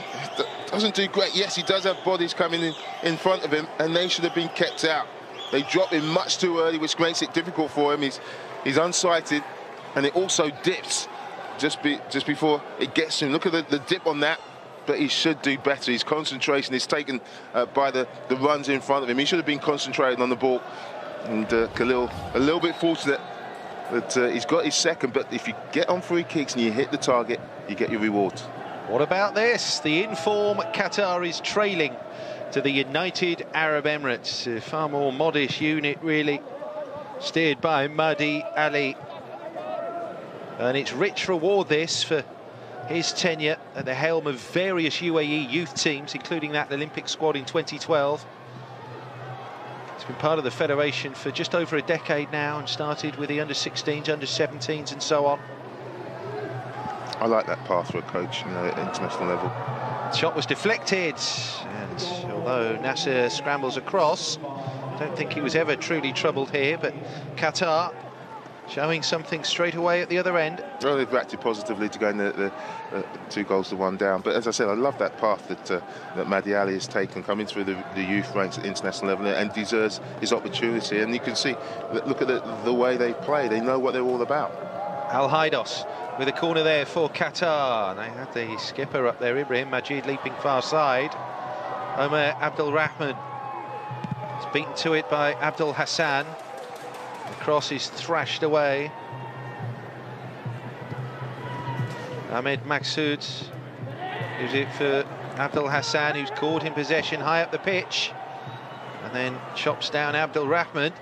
S3: doesn't do great. Yes, he does have bodies coming in front of him, and they should have been kept out. They drop him much too early, which makes it difficult for him. He's unsighted, and it also dips just before it gets him. Look at the dip on that, but he should do better. His concentration is taken by the runs in front of him. He should have been concentrating on the ball. And Khalil, a little bit fortunate that he's got his second, but if you get on free kicks and you hit the target, you get your reward.
S1: What about this? The in-form Qatar is trailing to the United Arab Emirates. A far more modest unit, really, steered by Mahdi Ali. And it's rich reward, this, for his tenure at the helm of various UAE youth teams, including that Olympic squad in 2012. He's been part of the federation for just over a decade now, and started with the under-16s, under-17s and so on.
S3: I like that path for a coach, you know, at international level.
S1: The shot was deflected, and although Nasser scrambles across, I don't think he was ever truly troubled here, but Qatar showing something straight away at the other end.
S3: Well, they've reacted positively to going the 2-1 down. But as I said, I love that path that Mahdi Ali has taken, coming through the youth ranks at international level, and deserves his opportunity. And you can see, look at the way they play. They know what they're all about.
S1: Al Haidos with a corner there for Qatar. They had the skipper up there, Ibrahim Majid, leaping far side. Omar Abdul Rahman is beaten to it by Abdul Hassan. The cross is thrashed away. Ahmed Maqsood gives it for Abdul Hassan, who's caught in possession high up the pitch, and then chops down Abdul Rahman.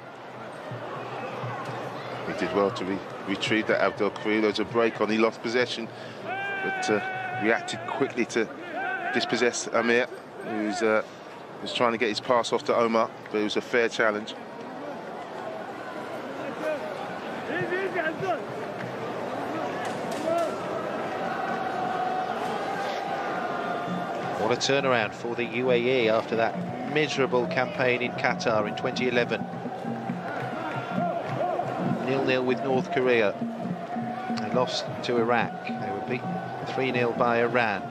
S3: He did well to retrieve that Abdul Queiroz, a break on. He lost possession, but reacted quickly to dispossess Amir, who's was trying to get his pass off to Omar, but it was a fair challenge.
S1: What a turnaround for the UAE after that miserable campaign in Qatar in 2011. 0-0 with North Korea. They lost to Iraq. They were beaten 3-0 by Iran.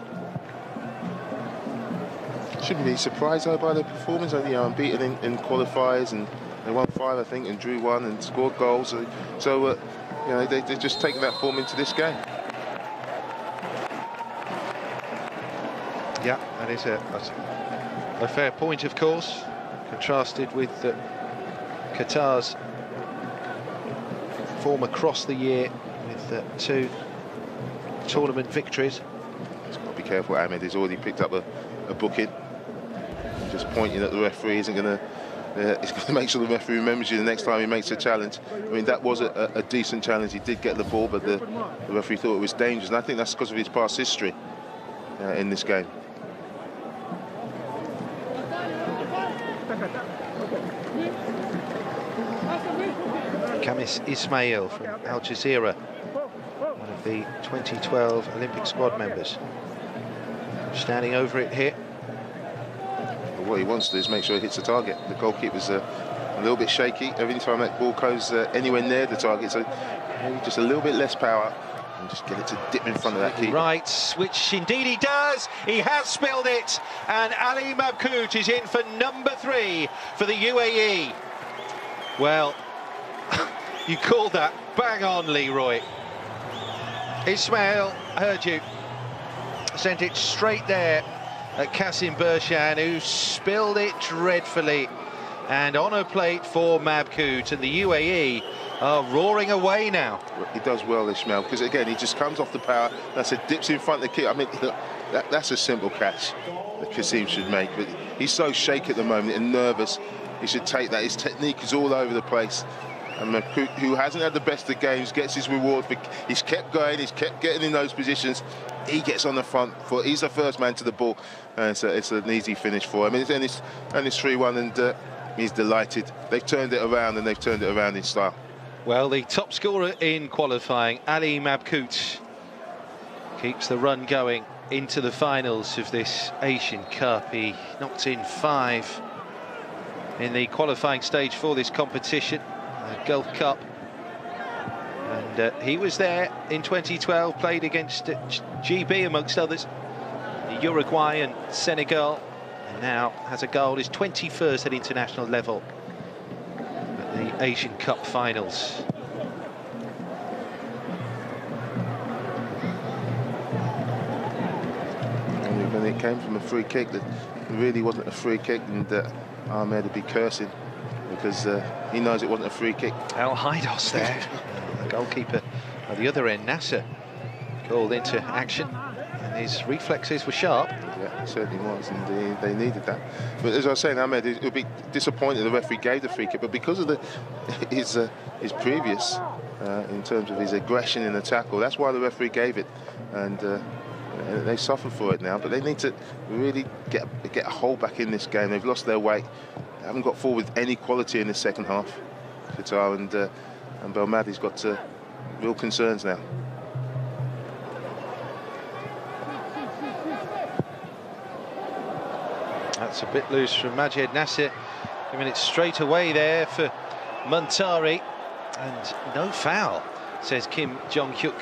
S3: Shouldn't be surprised though by the performance. You know, unbeaten in qualifiers, and they won 5, I think, and drew 1 and scored goals. So you know, they're just taking that form into this game.
S1: Yeah, that is a fair point, of course, contrasted with Qatar's form across the year with 2 tournament victories.
S3: He's got to be careful. Ahmed has already picked up a booking. Just pointing at the referee isn't going to. He's going to make sure the referee remembers you the next time he makes a challenge. I mean, that was a decent challenge. He did get the ball, but the referee thought it was dangerous, and I think that's because of his past history in this game.
S1: Kamis Ismail from Al Jazeera, one of the 2012 Olympic squad members. Standing over it here.
S3: Well, what he wants to do is make sure he hits the target. The goalkeeper's a little bit shaky every time that ball goes anywhere near the target, so maybe just a little bit less power and just get it to dip in front of that keeper.
S1: Right, which indeed he does. He has spilled it, and Ali Mabkhout is in for number 3 for the UAE. Well, you called that bang on, Leroy. Ismail, heard you. Sent it straight there at Qasim Bershan, who spilled it dreadfully. And on a plate for Mabkhout, and the UAE are roaring away now.
S3: He does well, Ismail, because again, he just comes off the power. That's a dips in front of the keeper. I mean, that's a simple catch that Qasim should make, but he's so shaky at the moment and nervous. He should take that. His technique is all over the place. And Mabkhout, who hasn't had the best of games, gets his reward. He's kept going, he's kept getting in those positions. He gets on the front foot. He's the first man to the ball. And it's an easy finish for him. And it's 3-1, and he's delighted. They've turned it around, and they've turned it around in style.
S1: Well, the top scorer in qualifying, Ali Mabkhout, keeps the run going into the finals of this Asian Cup. He knocked in 5 in the qualifying stage for this competition, the Gulf Cup. And he was there in 2012, played against GB amongst others, the Uruguay and Senegal, and now has a goal, his 21st at international level at the Asian Cup finals.
S3: And when it came from a free kick, that really wasn't a free kick, and Ahmed would be cursing because he knows it wasn't a free kick.
S1: Al Haidos there, the goalkeeper at the other end, Nasser, called into action, and his reflexes were sharp.
S3: Yeah, it certainly was, and they needed that. But as I was saying, Ahmed, he'll be disappointed the referee gave the free kick, but because of his previous, in terms of his aggression in the tackle, that's why the referee gave it, and they suffer for it now. But they need to really get a hold back in this game. They've lost their way. They haven't got forward with any quality in the second half, Qatar, and Belmadi's got real concerns now.
S1: That's a bit loose from Majed Nasser, giving it straight away there for Muntari, and no foul, says Kim Jong-hyuk.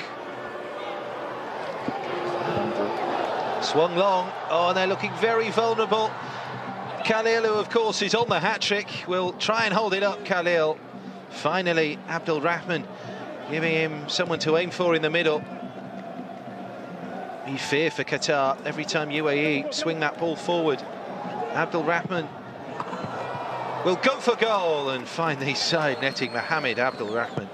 S1: Swung long. Oh, and they're looking very vulnerable. Khalil, who of course is on the hat-trick, will try and hold it up. Khalil, finally Abdul Rahman giving him someone to aim for in the middle. You fear for Qatar every time UAE swing that ball forward. Abdul Rahman will go for goal and find the side netting Mohamed Abdul Rahman.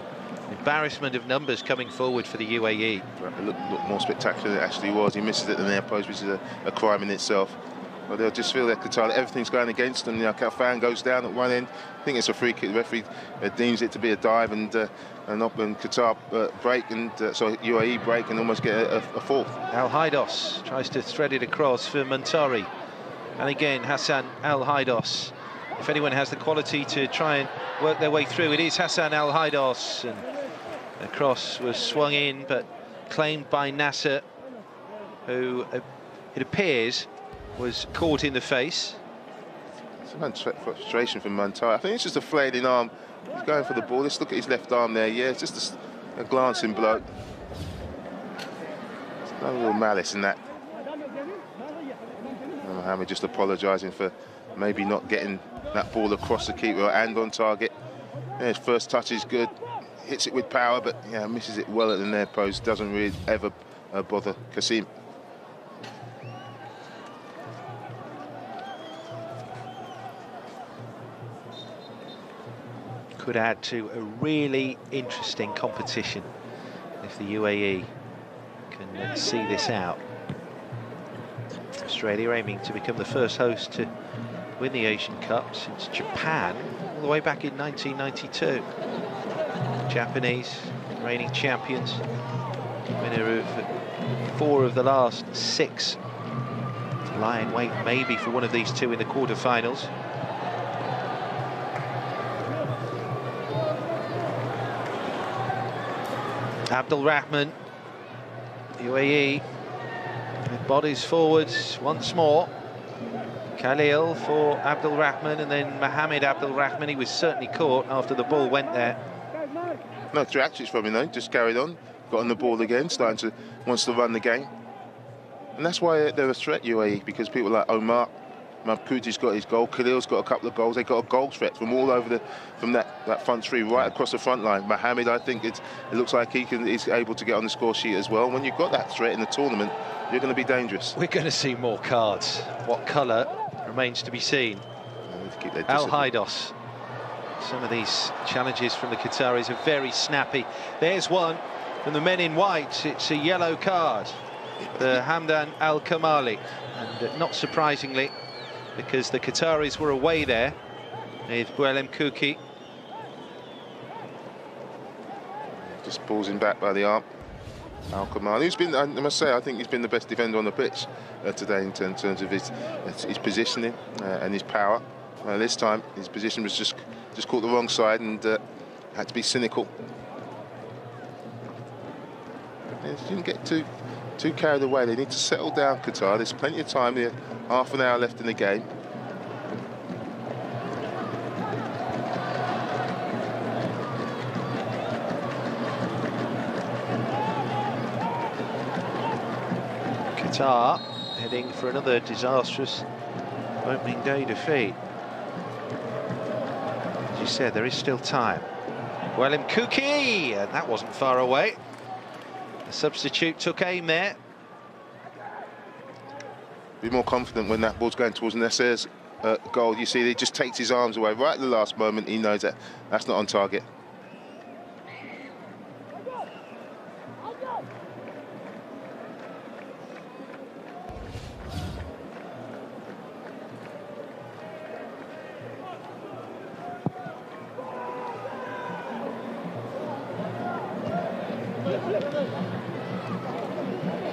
S1: Embarrassment of numbers coming forward for the UAE.
S3: It looked more spectacular than it actually was. He misses it at the near post, which is a crime in itself. But they'll just feel that Qatar, everything's going against them. You know, fan goes down at one end. I think it's a free kick. The referee deems it to be a dive, and Qatar break, and so UAE break and almost get a fourth.
S1: Al Haidos tries to thread it across for Muntari. And again, Hassan Al-Haidos. If anyone has the quality to try and work their way through, it is Hassan Al-Haidos. And the cross was swung in, but claimed by Nasser, who it appears was caught in the face.
S3: It's a frustration from Muntari. I think it's just a flailing arm. He's going for the ball. Let's look at his left arm there. Yeah, it's just a glancing blow. There's no real malice in that. And Mohammed just apologising for maybe not getting that ball across the keeper and on target. Yeah, his first touch is good. Hits it with power, but yeah, misses it well at the near post. Doesn't really ever bother Qasim.
S1: Could add to a really interesting competition if the UAE can see this out. Australia aiming to become the first host to win the Asian Cup since Japan all the way back in 1992. Japanese reigning champions, winner of 4 of the last 6. Lie in wait maybe for one of these 2 in the quarterfinals. Abdul Rahman, UAE, with bodies forwards once more. Khalil for Abdul Rahman, and then Mohammed Abdul Rahman. He was certainly caught after the ball went there.
S3: No three actions from him though, just carried on, got on the ball again, wants to run the game. And that's why they're a threat, UAE, because people like Omar, Mabkhout's got his goal, Khalil's got a couple of goals. They've got a goal threat from all over from that front three right across the front line. Mohammed, I think it looks like he's able to get on the score sheet as well. When you've got that threat in the tournament, you're going to be dangerous.
S1: We're going to see more cards. What colour remains to be seen. Al-Haidos. Some of these challenges from the Qataris are very snappy. There's one from the men in white. It's a yellow card. The Hamdan Al-Kamali. And not surprisingly, because the Qataris were away there with Boualem Kouki.
S3: Just pulls him back by the arm. Al-Kamali, who's been, I must say, I think he's been the best defender on the pitch today in terms of his positioning and his power. This time, his position was just caught the wrong side and had to be cynical. They didn't get too carried away. They need to settle down, Qatar. There's plenty of time here, half an hour left in the game.
S1: Qatar heading for another disastrous opening day defeat. As you said, there is still time. Boualem Kouki, and that wasn't far away. The substitute took aim there.
S3: Be more confident when that ball's going towards Nasser's goal. You see, he just takes his arms away right at the last moment. He knows that that's not on target.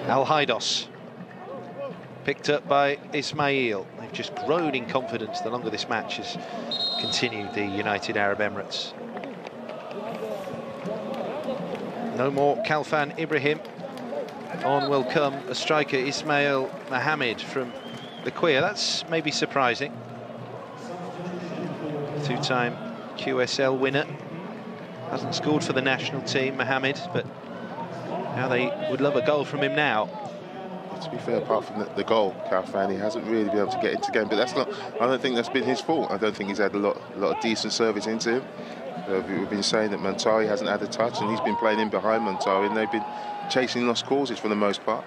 S1: Al-Haidos, picked up by Ismail. They've just grown in confidence the longer this match has continued, the United Arab Emirates. No more Khalfan Ibrahim. On will come a striker, Ismail Mohammed from Liquia. That's maybe surprising. 2-time QSL winner. Hasn't scored for the national team, Mohammed, but now they would love a goal from him now.
S3: To be fair, apart from the goal, Khalfan, he hasn't really been able to get into the game. But that's not. I don't think that's been his fault. I don't think he's had a lot of decent service into him. We've been saying that Muntari hasn't had a touch, and he's been playing in behind Muntari, and they've been chasing lost causes for the most part.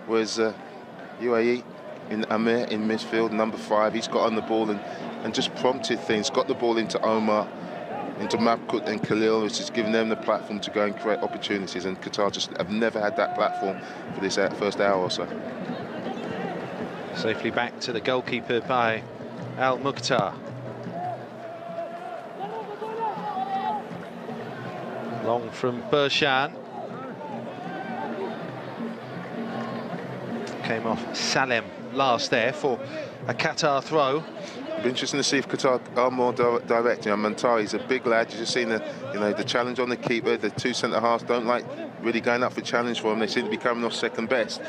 S3: Whereas UAE in Amir in midfield, number 5, he's got on the ball and just prompted things. Got the ball into Omar, into Mabkhout and Khalil, which has given them the platform to go and create opportunities, and Qatar just have never had that platform for this first hour or so.
S1: Safely back to the goalkeeper by Al Mukhtar. Long from Bershan. Came off Salem. last there for a Qatar throw.
S3: It'll be interesting to see if Qatar are more direct. You know, Mantari's a big lad. You've just seen the, you know, the challenge on the keeper. The two centre halves don't like really going up for challenge for him. They seem to be coming off second best.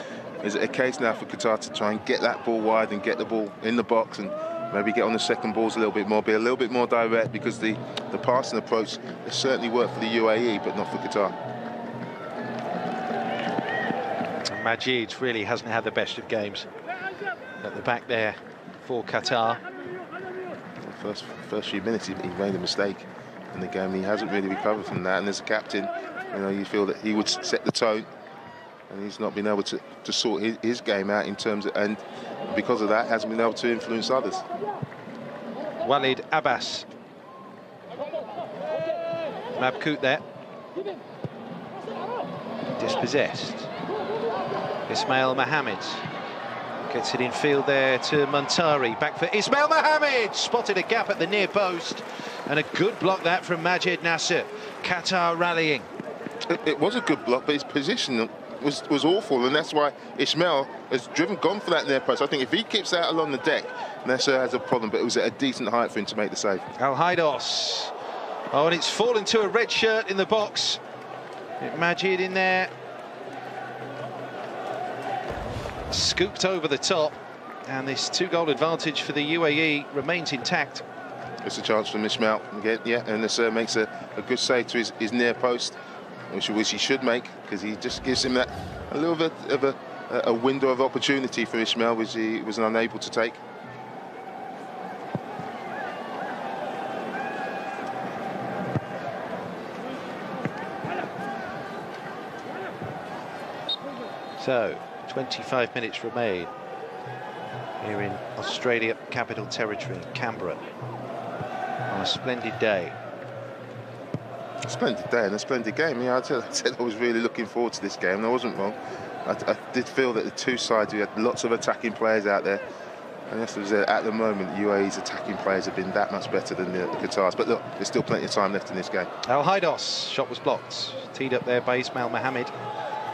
S3: Is it a case now for Qatar to try and get that ball wide and get the ball in the box and maybe get on the second balls a little bit more, be a little bit more direct, because the passing approach has certainly worked for the UAE, but not for Qatar.
S1: Majid really hasn't had the best of games at the back there for Qatar.
S3: First few minutes he made a mistake in the game. He hasn't really recovered from that, and as a captain, you know, you feel that he would set the tone, and he's not been able to sort his game out in terms of, and because of that hasn't been able to influence others.
S1: Walid Abbas. Mabkhout there. Dispossessed. Ismail Mohammed gets it in field there to Muntari. Back for Ismail Mohammed. Spotted a gap at the near post. And a good block that from Majid Nasser. Qatar rallying.
S3: It was a good block, but his position was awful, and that's why Ismail has gone for that near post. I think if he keeps out along the deck, Nasser has a problem, but it was at a decent height for him to make the save.
S1: Al-Haidos. Oh, and it's fallen to a red shirt in the box. Majid in there. Scooped over the top, and this 2-goal advantage for the UAE remains intact.
S3: It's a chance from Ismail again, yeah, and Nasser makes a good save to his near post, which he should make, because he just gives him that a little bit of a window of opportunity for Ismail, which he was unable to take.
S1: So, 25 minutes remain here in Australia Capital Territory, Canberra, on a splendid day.
S3: A splendid day and a splendid game. Yeah, I said I was really looking forward to this game, and I wasn't wrong. I did feel that the two sides, we had lots of attacking players out there, and yes, at the moment, UAE's attacking players have been that much better than the Qatars. But look, there's still plenty of time left in this game.
S1: Al-Haidos, shot was blocked, teed up there by Ismail Mohammed.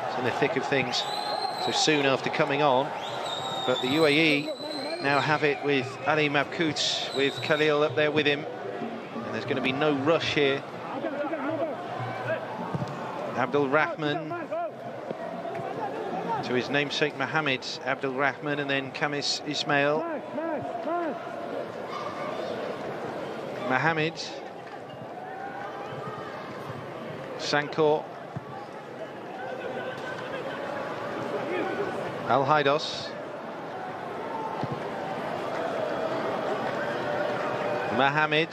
S1: It's in the thick of things so soon after coming on, but the UAE now have it with Ali Mabkhout, with Khalil up there with him, and there's going to be no rush here. Abdul Rahman to his namesake Mohammed, Abdul Rahman, and then Khamis Ismail. Mohammed, Sankor, Al-Haidos, Mohammed,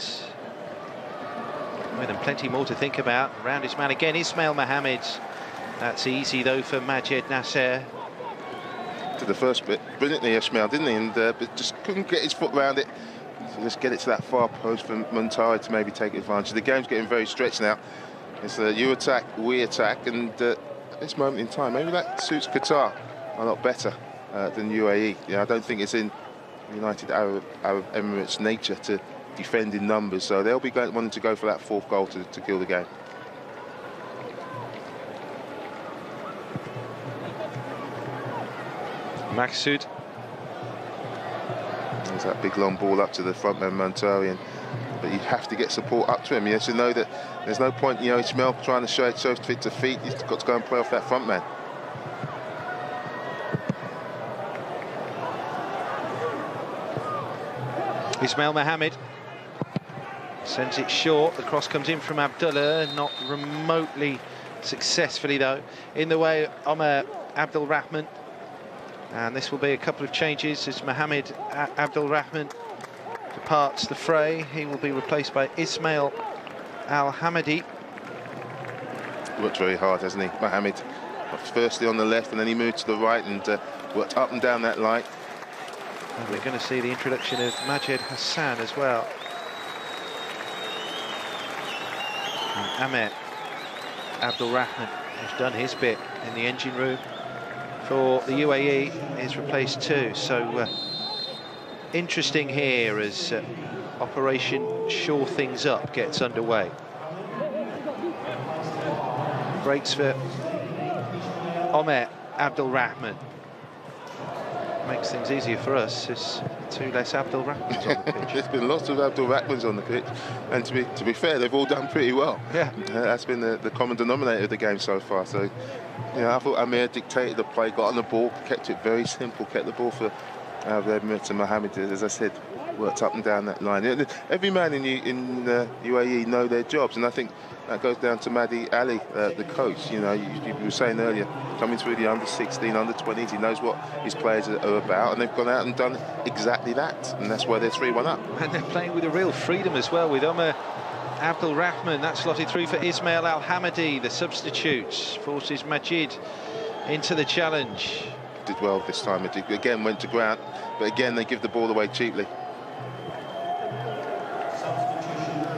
S1: and plenty more to think about. Around his man again, Ismail Mohammed. That's easy though for Majid Nasser.
S3: Did the first bit brilliantly, Ismail, didn't he? And but just couldn't get his foot around it. So just get it to that far post for Muntari to maybe take advantage. The game's getting very stretched now. It's you attack, we attack, and at this moment in time, maybe that suits Qatar a lot better than UAE. Yeah, I don't think it's in United Arab Emirates' nature to defend in numbers, so they'll be wanting to go for that fourth goal to kill the game.
S1: Maqsood.
S3: There's that big long ball up to the front man Muntari, but you have to get support up to him. You have to know that there's no point, you know, Ismail trying to show fit to feet. He's got to go and play off that front man.
S1: Ismail Mohammed sends it short. The cross comes in from Abdullah, not remotely successfully though. In the way, Omar Abdul Rahman. And this will be a couple of changes as Mohammed Abdul Rahman departs the fray. He will be replaced by Ismail Al-Hamadi.
S3: Worked very hard, hasn't he, Mohammed? Firstly on the left, and then he moved to the right and worked up and down that line.
S1: And we're going to see the introduction of Majid Hassan as well. And Ahmed Abdul Rahman has done his bit in the engine room for the UAE, is replaced too. So interesting here as Operation Shore Things Up gets underway. Breaks for Omer Abdul Rahman. makes things easier for us. There's two less Abdul Rahmans on the pitch.
S3: There's been lots of Abdul Rahmans on the pitch, and to be fair, they've all done pretty well.
S1: Yeah,
S3: that's been the common denominator of the game so far. So, you know, I thought Amir dictated the play, got on the ball, kept it very simple, kept the ball for Arab Emirates, and Mohammed, as I said, worked up and down that line. Every man in UAE know their jobs, and I think that goes down to Mahdi Ali, the coach. You know, you were saying earlier, coming through the under-16, under-20s, he knows what his players are about, and they've gone out and done exactly that, and that's why they're 3-1 up.
S1: And they're playing with a real freedom as well, with Omar Abdul Rahman. That slotted through for Ismail Al-Hamadi, the substitute, forces Majid into the challenge.
S3: Did well this time. It again went to ground, but again they give the ball away cheaply.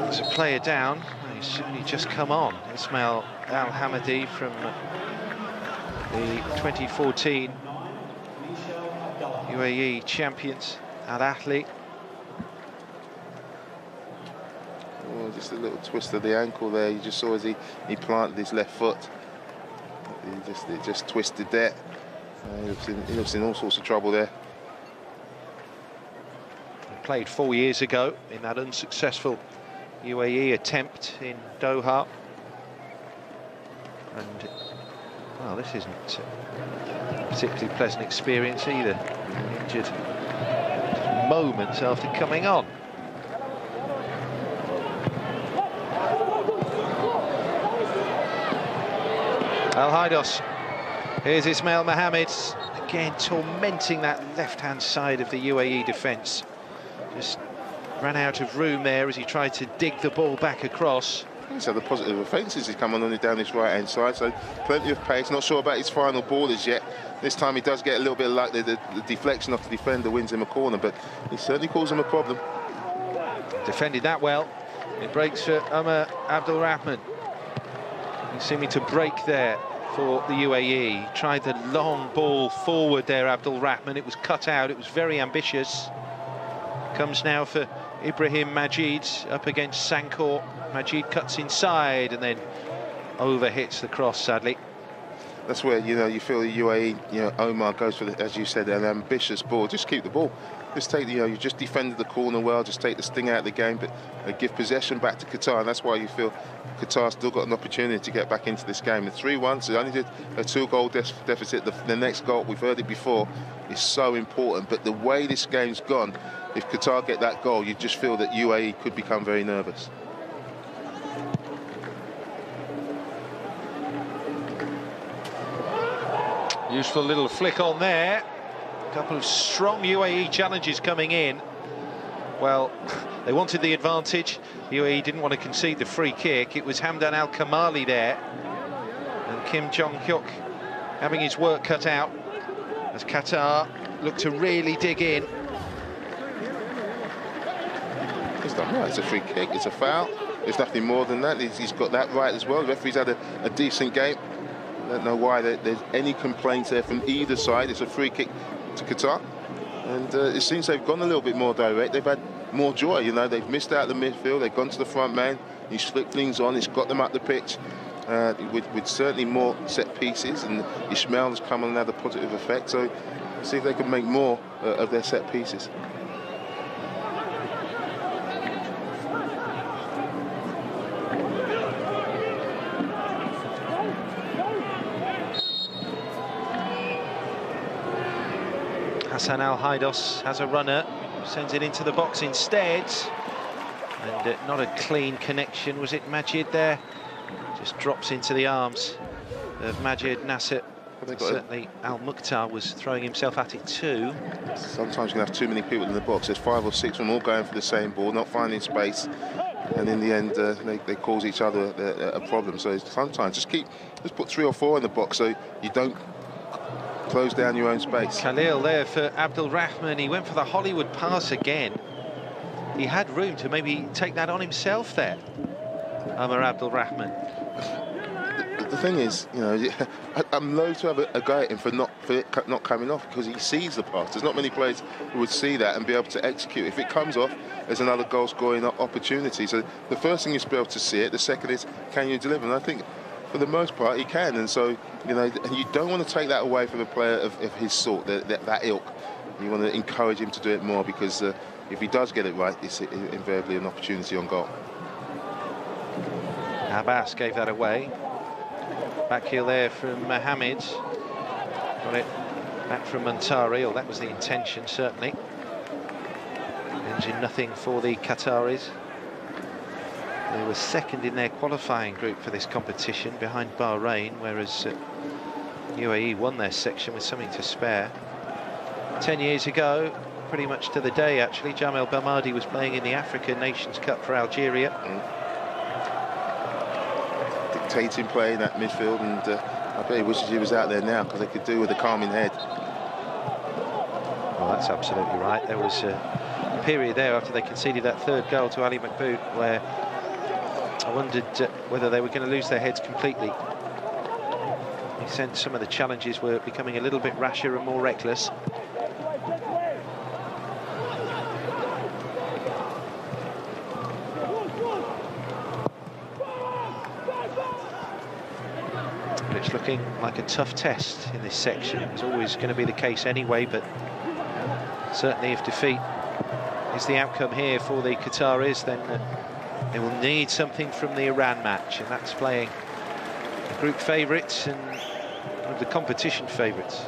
S1: There's a player down. He's only just come on. Ismail Al-Hamadi from the 2014 UAE champions, Al Ahly.
S3: Oh, just a little twist of the ankle there. You just saw as he planted his left foot. It just twisted there. He looks in all sorts of trouble there.
S1: He played 4 years ago in that unsuccessful UAE attempt in Doha. And, well, this isn't a particularly pleasant experience either. Injured just moments after coming on. Al-Haidos. Here's Ismail Mohammed, again tormenting that left-hand side of the UAE defence. Just ran out of room there as he tried to dig the ball back across.
S3: He's had the positive offences. He's come on down this right-hand side, so plenty of pace. Not sure about his final ball as yet. This time he does get a little bit of luck. The deflection off the defender wins him a corner, but he certainly calls him a problem.
S1: Defended that well. It breaks for Omar Abdul Rahman. He's seeming to break there for the UAE. Tried the long ball forward there, Abdul Rahman. It was cut out. It was very ambitious. Comes now for Ibrahim Majid up against Sankor. Majid cuts inside and then overhits the cross, sadly.
S3: That's where, you know, you feel the UAE, you know, Omar goes for, as you said, an ambitious ball. Just keep the ball. Just take, you know, you just defended the corner well, just take the sting out of the game, but give possession back to Qatar, and that's why you feel Qatar still got an opportunity to get back into this game. The 3-1, so they only did a 2-goal deficit. The next goal, we've heard it before, is so important, but the way this game's gone, if Qatar get that goal, you just feel that UAE could become very nervous.
S1: Useful little flick on there. A couple of strong UAE challenges coming in. Well, they wanted the advantage. UAE didn't want to concede the free kick. It was Hamdan Al-Kamali there. And Kim Jong-hyuk having his work cut out as Qatar look to really dig in.
S3: He's done right. It's a free kick. It's a foul. There's nothing more than that. He's got that right as well. The referee's had a decent game. I don't know why there's any complaints there from either side. It's a free kick to Qatar, and it seems they've gone a little bit more direct. They've had more joy, you know. They've missed out the midfield. They've gone to the front man. He's flicked things on. He's got them up the pitch with certainly more set pieces, and Ismail has come on and had a positive effect. So see if they can make more of their set pieces.
S1: Hassan Al-Haidos has a runner, sends it into the box instead. And not a clean connection, was it Majid there? Just drops into the arms of Majid Nasser. Certainly Al-Mukhtar was throwing himself at it too.
S3: Sometimes you can have too many people in the box. There's 5 or 6 of them all going for the same ball, not finding space. And in the end, they cause each other a problem. So sometimes just put 3 or 4 in the box so you don't close down your own space.
S1: Khalil there for Abdul Rahman. He went for the Hollywood pass again. He had room to maybe take that on himself there, Omar Abdul Rahman.
S3: The thing is, you know, I'm loath to have a go at him for it not coming off, because he sees the pass. There's not many players who would see that and be able to execute. If it comes off, there's another goal-scoring opportunity. So the first thing is to be able to see it. The second is, can you deliver? And I think, for the most part, he can. And so, you know, you don't want to take that away from a player of his sort, that ilk. You want to encourage him to do it more, because if he does get it right, it's invariably an opportunity on goal.
S1: Abbas gave that away. Back heel there from Ahmed. Got it back from Muntari, or that was the intention, certainly. Engine nothing for the Qataris. They were second in their qualifying group for this competition, behind Bahrain, whereas UAE won their section with something to spare. 10 years ago, pretty much to the day actually, Jamel Belmadi was playing in the African Nations Cup for Algeria.
S3: Dictating play in that midfield, and I bet he wishes he was out there now, because they could do with a calming head.
S1: Well, that's absolutely right. There was a period there after they conceded that third goal to Ali Mabkhout where I wondered whether they were going to lose their heads completely. He sensed some of the challenges were becoming a little bit rasher and more reckless. But it's looking like a tough test in this section. It was always going to be the case anyway, but certainly if defeat is the outcome here for the Qataris, then they will need something from the Iran match, and that's playing the group favourites and one of the competition favourites.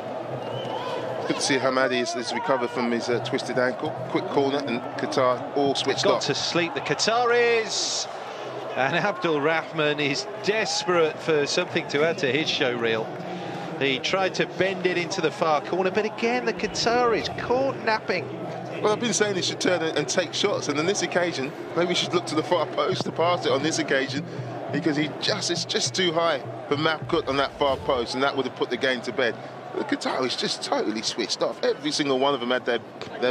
S3: Good to see Hamadi has recovered from his twisted ankle. Quick corner, and Qatar all switched off.
S1: Got to sleep, the Qataris, and Abdul Rahman is desperate for something to add to his show reel. He tried to bend it into the far corner, but again the Qataris caught napping.
S3: Well, I've been saying he should turn and take shots, and on this occasion, maybe he should look to the far post to pass it on this occasion, because it's just too high for Mabkhout on that far post, and that would have put the game to bed. The Qataris just totally switched off. Every single one of them had their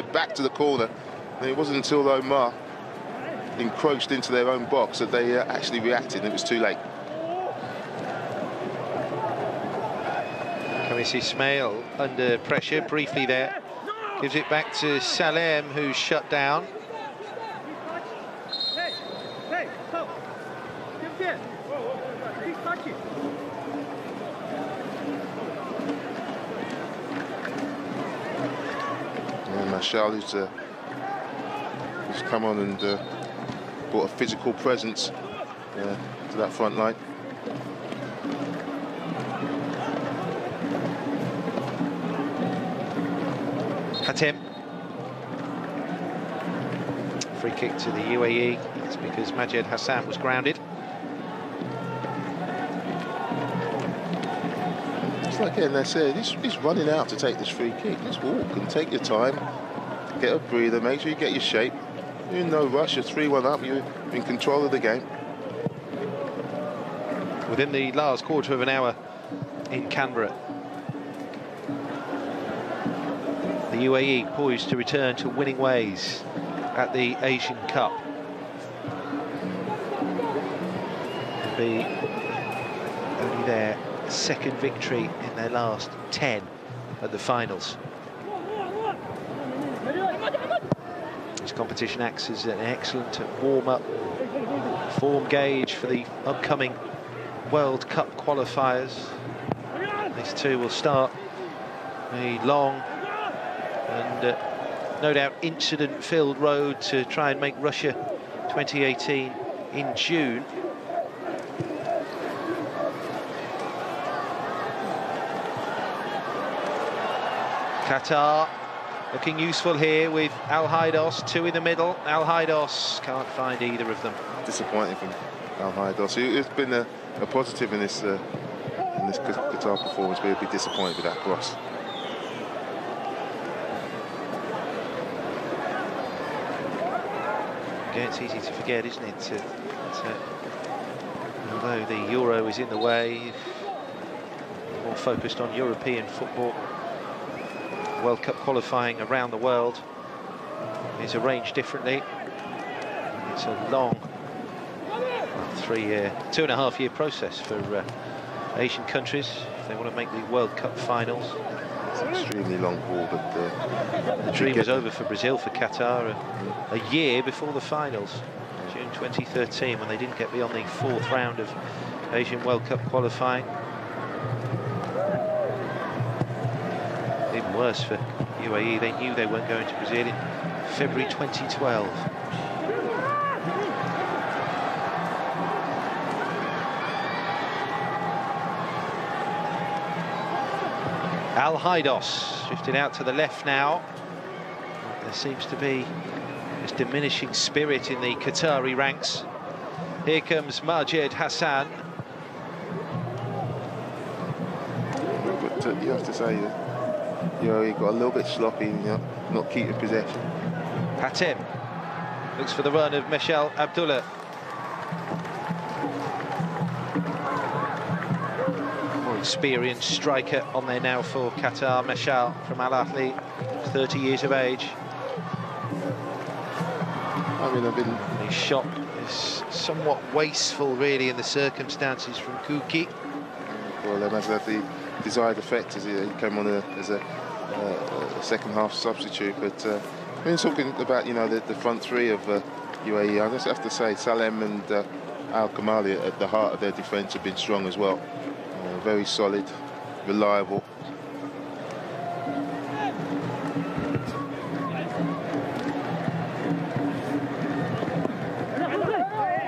S3: back to the corner, and it wasn't until Omar encroached into their own box that they actually reacted, and it was too late.
S1: Kamis Ismail under pressure briefly there. Gives it back to Salem, who's shut down.
S3: Marshall, who's come on and brought a physical presence to that front line.
S1: Hatem. Free kick to the UAE. It's because Majed Hassan was grounded.
S3: It's like again, they said, he's running out to take this free kick. Just walk and take your time. Get a breather, make sure you get your shape. You're in no rush, you're 3-1 up, you're in control of the game.
S1: Within the last quarter of an hour in Canberra, the UAE poised to return to winning ways at the Asian Cup. It'll be only their second victory in their last 10 at the finals. This competition acts as an excellent warm-up form gauge for the upcoming World Cup qualifiers. These two will start a long and no doubt incident-filled road to try and make Russia 2018 in June. Qatar looking useful here with Al Haidos, two in the middle. Al Haidos can't find either of them.
S3: Disappointing from Al Haidos. It's been a positive in this Qatar performance, but he'll be disappointed with that cross.
S1: Again, it's easy to forget, isn't it? Although the Euro is in the way, more focused on European football. World Cup qualifying around the world is arranged differently. It's a long 2.5 year process for Asian countries if they want to make the World Cup finals.
S3: It's an extremely long haul, but
S1: the dream was over for Brazil, for Qatar, a year before the finals, June 2013, when they didn't get beyond the 4th round of Asian World Cup qualifying. Even worse for UAE, they knew they weren't going to Brazil in February 2012. Al-Haidos drifting out to the left now. There seems to be this diminishing spirit in the Qatari ranks. Here comes Majed Hassan.
S3: But you have to say that he got a little bit sloppy, not keeping possession.
S1: Hatem looks for the run of Michel Abdullah. More experienced striker on there now for Qatar. Michel from Al Ahly, 30 years of age. His shot is somewhat wasteful, really, in the circumstances from Kuki.
S3: Well, that has had the desired effect as he came on as a second half substitute. But when talking about the front three of UAE, I just have to say Salem and Al Kamali at the heart of their defence have been strong as well. Very solid, reliable.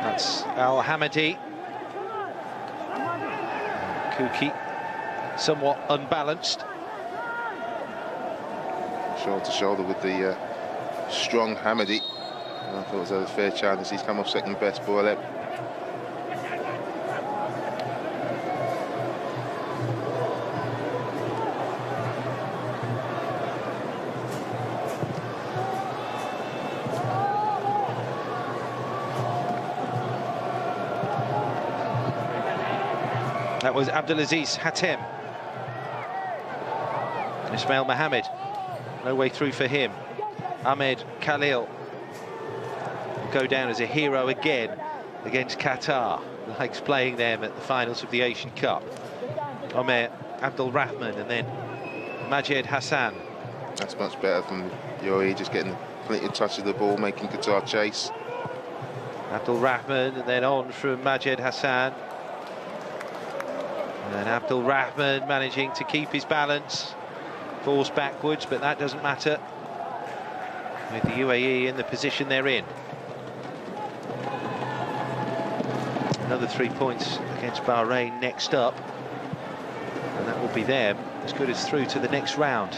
S1: That's Al Hamadi. Kuki somewhat unbalanced.
S3: Shoulder to shoulder with the strong Hamadi. I thought it was a fair chance. He's come off second best ball.
S1: That was Abdulaziz Hatem. Ismail Mohammed, no way through for him. Ahmed Khalil will go down as a hero again against Qatar. Likes playing them at the finals of the Asian Cup. Omer Abdul Rahman and then Majed Hassan.
S3: That's much better from UAE, just getting plenty of touch of the ball, making Qatar chase.
S1: Abdul Rahman and then on from Majed Hassan. And Abdul Rahman managing to keep his balance. Falls backwards, but that doesn't matter with the UAE in the position they're in. Another 3 points against Bahrain next up, and that will be them as good as through to the next round.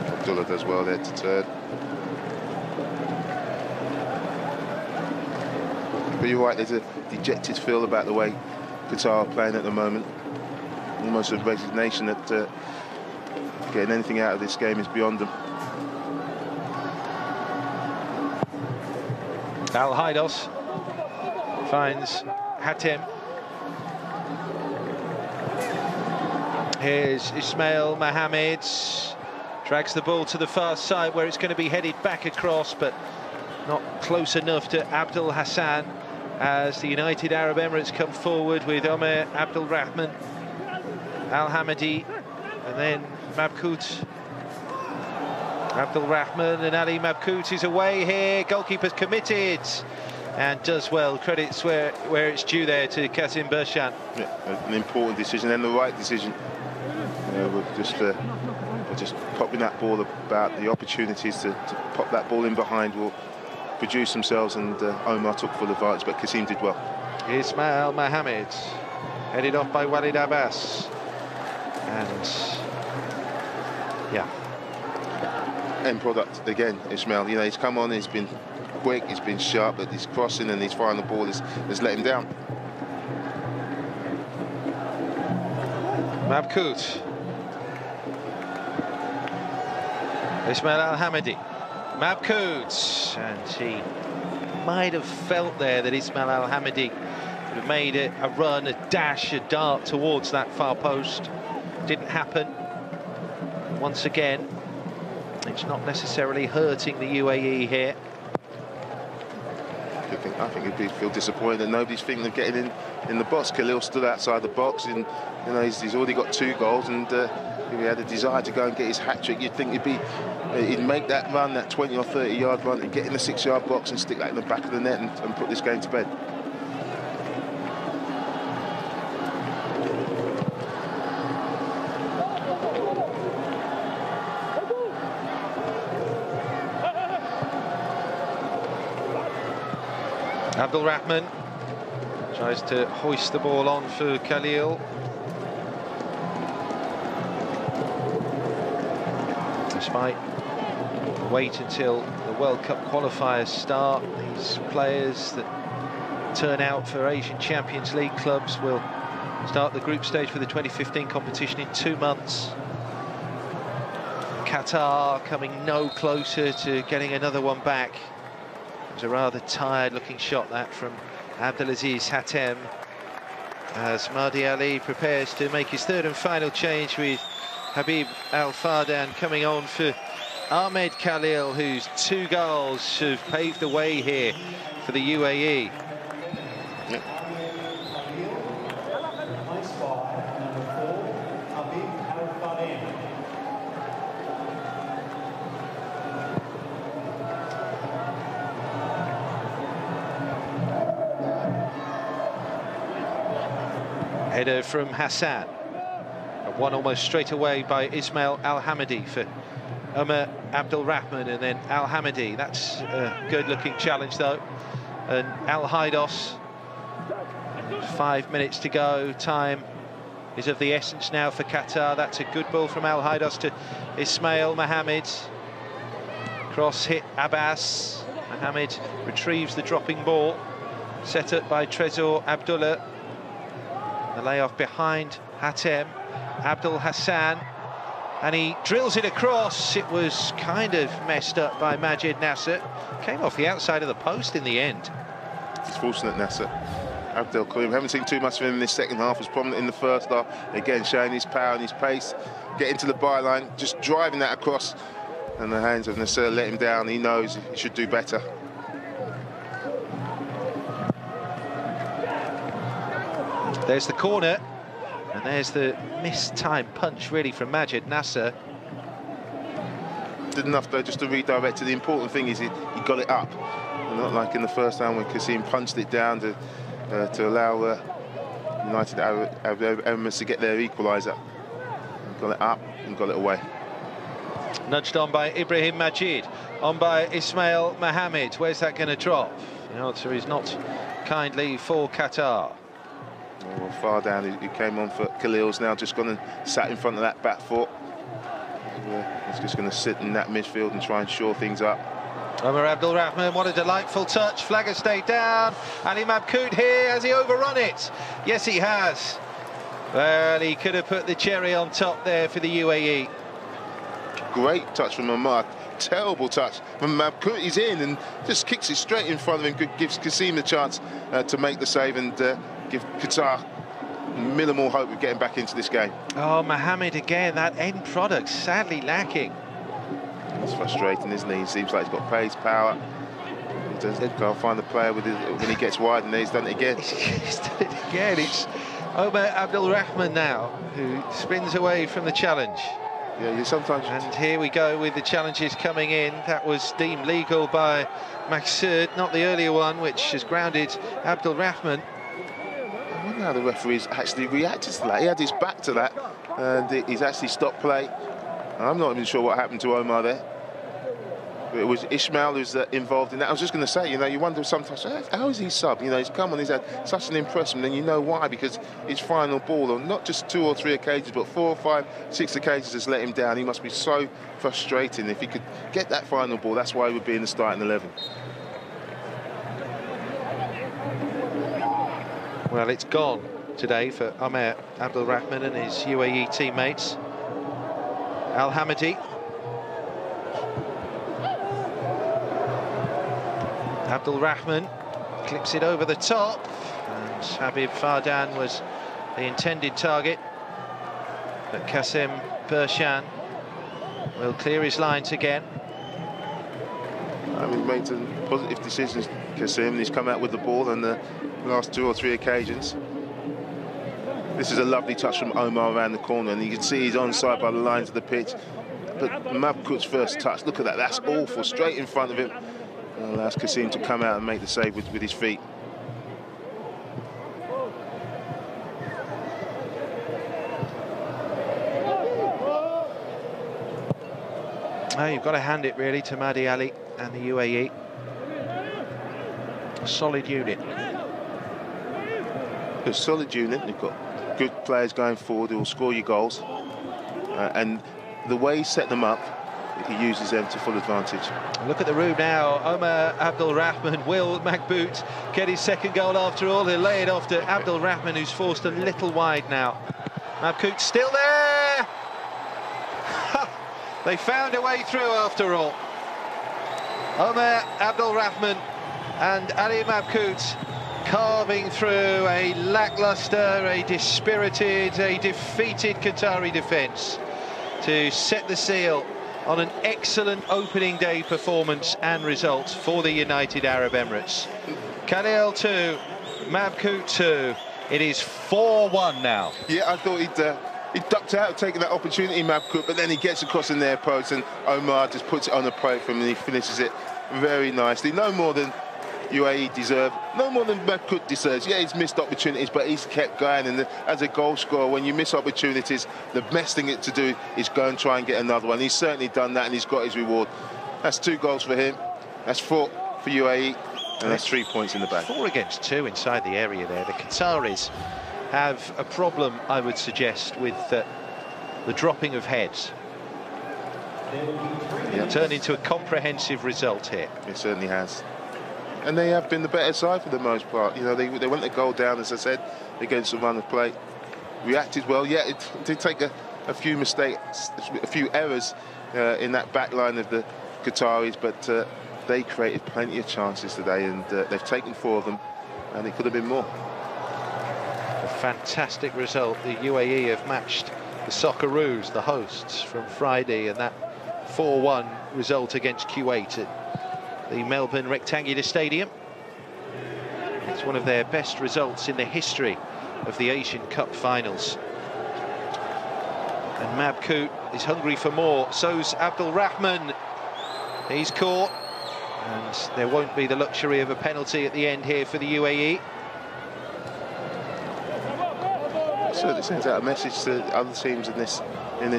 S3: Abdullah does well there to turn. But you're right, there's a dejected feel about the way Qatar are playing at the moment. Almost a resignation that getting anything out of this game is beyond them.
S1: Al-Haidos finds Hatem. Here's Ismail Mohammed. Drags the ball to the far side where it's going to be headed back across, but not close enough to Abdul Hassan as the United Arab Emirates come forward with Omer Abdul Rahman, Al Hamadi, and then Mabkhout. Abdul Rahman and Ali Mabkhout is away here. Goalkeeper's committed and does well. Credits where it's due there to Kasim Bershan.
S3: Yeah, an important decision and the right decision. Just popping that ball about, the opportunities to pop that ball in behind will produce themselves, and Omar took full advantage, but Kasim did well.
S1: Ismail Mohammed, headed off by Walid Abbas. And yeah,
S3: end product again, Ismail. He's come on, he's been quick, he's been sharp, but his crossing and his final ball has let him down.
S1: Mabkhout. Ismail Al-Hamadi. Mabkhout. And he might have felt there that Ismail Al-Hamadi would have made it a run, a dash, a dart towards that far post. Didn't happen. Once again, it's not necessarily hurting the UAE here.
S3: I think he'd feel disappointed that nobody's thinking of getting in the box. Khalil stood outside the box, and he's already got 2 goals, and if he had a desire to go and get his hat-trick, you'd think he'd make that run, that 20 or 30 yard run, and get in the 6-yard box and stick that in the back of the net and put this game to bed.
S1: Abdul Rahman tries to hoist the ball on for Khalil. Despite wait until the World Cup qualifiers start, these players that turn out for Asian Champions League clubs will start the group stage for the 2015 competition in 2 months. Qatar coming no closer to getting another one back. It was a rather tired looking shot that from Abdelaziz Hatem, as Mahdi Ali prepares to make his third and final change, with Habib Al Fardan coming on for Ahmed Khalil, whose 2 goals have paved the way here for the UAE.
S2: Replaced by number 4, Habib Al Fardan.
S1: Header from Hassan. One almost straight away by Ismail Al-Hamidi for Omar Abdul Rahman, and then Al-Hamidi. That's a good-looking challenge, though. And Al-Haidos, 5 minutes to go. Time is of the essence now for Qatar. That's a good ball from Al-Haidos to Ismail Mohammed. Cross hit Abbas. Mohammed retrieves the dropping ball. Set up by Trezor Abdullah. The layoff behind Hatem. Abdul Hassan, and he drills it across. It was kind of messed up by Majid Nasser. Came off the outside of the post in the end.
S3: It's fortunate, Nasser. Abdel Karim, haven't seen too much of him in this second half. Was prominent in the first half. Again, showing his power and his pace. Getting to the byline, just driving that across. And the hands of Nasser let him down. He knows he should do better.
S1: There's the corner. And there's the missed-time punch, really, from Majid Nasser.
S3: Did enough, though, just to redirect it. The important thing is he got it up. And not like in the first time when Qasim punched it down to allow United Arab Emirates to get their equaliser. Got it up and got it away.
S1: Nudged on by Ibrahim Majid. On by Ismail Mohammed. Where's that going to drop? The answer is not kindly for Qatar.
S3: Well, far down, he came on for Khalil's now, just gone and sat in front of that back foot. He's just going to sit in that midfield and try and shore things up.
S1: Omar Abdul Rahman, what a delightful touch. Flag has stayed down. Ali Mabkhout here, has he overrun it? Yes, he has. Well, he could have put the cherry on top there for the UAE.
S3: Great touch from Ahmed. Terrible touch from Mabkhout. He's in and just kicks it straight in front of him. Gives Qasim a chance to make the save and give Qatar minimal hope of getting back into this game.
S1: Oh, Mohammed again, that end product sadly lacking.
S3: It's frustrating, isn't he? He seems like he's got pace, power. He can't find the player with when he gets wide, and he's done it again.
S1: He's done it again. It's Omar Abdul Rahman now who spins away from the challenge.
S3: Yeah, you sometimes.
S1: And here we go with the challenges coming in. That was deemed legal by Maqsood, not the earlier one, which has grounded Abdul Rahman.
S3: I wonder how the referees actually reacted to that. He had his back to that, and he's actually stopped play. I'm not even sure what happened to Omar there. But it was Ismail who's involved in that. I was just going to say, you know, you wonder sometimes, how is he sub? You know, he's come on, he's had such an impression, and you know why, because his final ball, on not just 2 or 3 occasions, but 4 or 5, 6 occasions has let him down. He must be so frustrating. If he could get that final ball, that's why he would be in the starting 11.
S1: Well, it's gone today for Omar Abdul Rahman and his UAE teammates. Al-Hamidi. Abdul Rahman clips it over the top, and Habib Fardan was the intended target, but Qasim Bershan will clear his lines again.
S3: He's made some positive decisions, Qasim. He's come out with the ball on the last 2 or 3 occasions. This is a lovely touch from Omar around the corner, and you can see he's onside by the lines of the pitch. But Mabkhout's first touch, look at that, that's awful, straight in front of him. And allows Qasim to come out and make the save with his feet.
S1: Oh, you've got to hand it really to Mahdi Ali and the UAE. a solid unit.
S3: A solid unit. You've got good players going forward who will score you goals. And the way he set them up, he uses them to full advantage.
S1: Look at the room now. Omar Abdul Rahman. Will Mabkhout get his second goal after all? He'll lay it off to Abdul Rahman, who's forced a little wide now. Mabkhout still there. They found a way through after all. Omar Abdul Rahman and Ali Mabkhout carving through a lacklustre, a dispirited, a defeated Qatari defence to set the seal on an excellent opening day performance and result for the United Arab Emirates. Khalil 2, Mabkhout 2. It is 4-1 now.
S3: Yeah, I thought he ducked out of taking that opportunity, Mabkhout, but then he gets across in their post and Omar just puts it on the plate for him and he finishes it very nicely. No more than UAE deserve, no more than Mabkhout deserves. Yeah, he's missed opportunities, but he's kept going. And as a goal scorer, when you miss opportunities, the best thing to do is go and try and get another one. He's certainly done that, and he's got his reward. That's 2 goals for him. That's 4 for UAE, and that's 3 points in the bag.
S1: 4 against 2 inside the area there. The Qataris have a problem, I would suggest, with the dropping of heads.
S3: Yeah.
S1: Turned into a comprehensive result here.
S3: It certainly has. And they have been the better side for the most part. You know, they went the goal down, as I said, against the run of play. Reacted well. Yeah, it did take a few mistakes, a few errors in that back line of the Qataris, but they created plenty of chances today, and they've taken 4 of them, and it could have been more.
S1: A fantastic result. The UAE have matched the Socceroos, the hosts, from Friday, and that 4-1 result against Kuwait at the Melbourne Rectangular Stadium. It's one of their best results in the history of the Asian Cup finals. And Mabkhout is hungry for more. So's Abdul Rahman. He's caught, and there won't be the luxury of a penalty at the end here for the UAE.
S3: Certainly sends out a message to other teams in this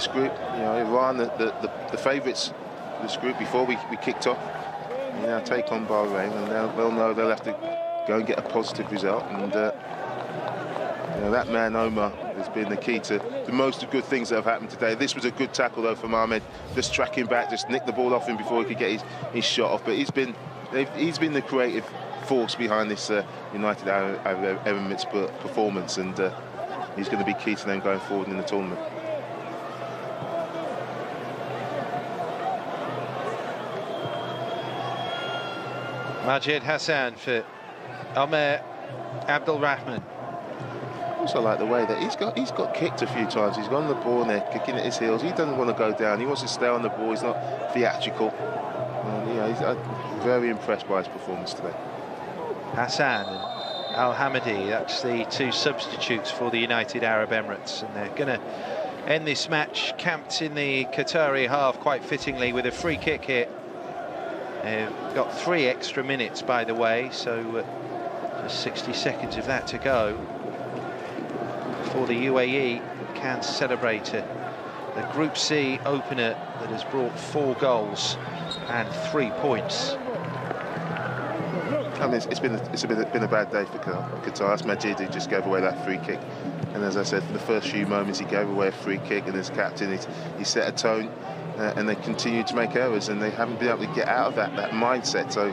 S3: group. You know, Iran, the favourites of this group before we kicked off. Now take on Bahrain, and they'll know they'll have to go and get a positive result. And you know, that man Omar has been the key to the most of good things that have happened today. This was a good tackle though from Ahmed, just tracking back, just nicked the ball off him before he could get his shot off. But he's been the creative force behind this United Arab Emirates performance, and he's going to be key to them going forward in the tournament.
S1: Majid Hassan for Omar Abdul Rahman.
S3: Also like the way that he's got kicked a few times. He's gone on the ball and they're kicking at his heels. He doesn't want to go down. He wants to stay on the ball. He's not theatrical. I'm very impressed by his performance today.
S1: Hassan and Al Hamadi, that's the 2 substitutes for the United Arab Emirates, and they're going to end this match camped in the Qatari half quite fittingly with a free kick here. They've got 3 extra minutes, by the way, so just 60 seconds of that to go before the UAE can celebrate a Group C opener that has brought 4 goals and 3 points.
S3: I mean, it's been a bad day for Qatar. It's Majid who just gave away that free kick, and as I said, for the first few moments he gave away a free kick, and as captain he set a tone. And they continue to make errors, and they haven't been able to get out of that mindset. So,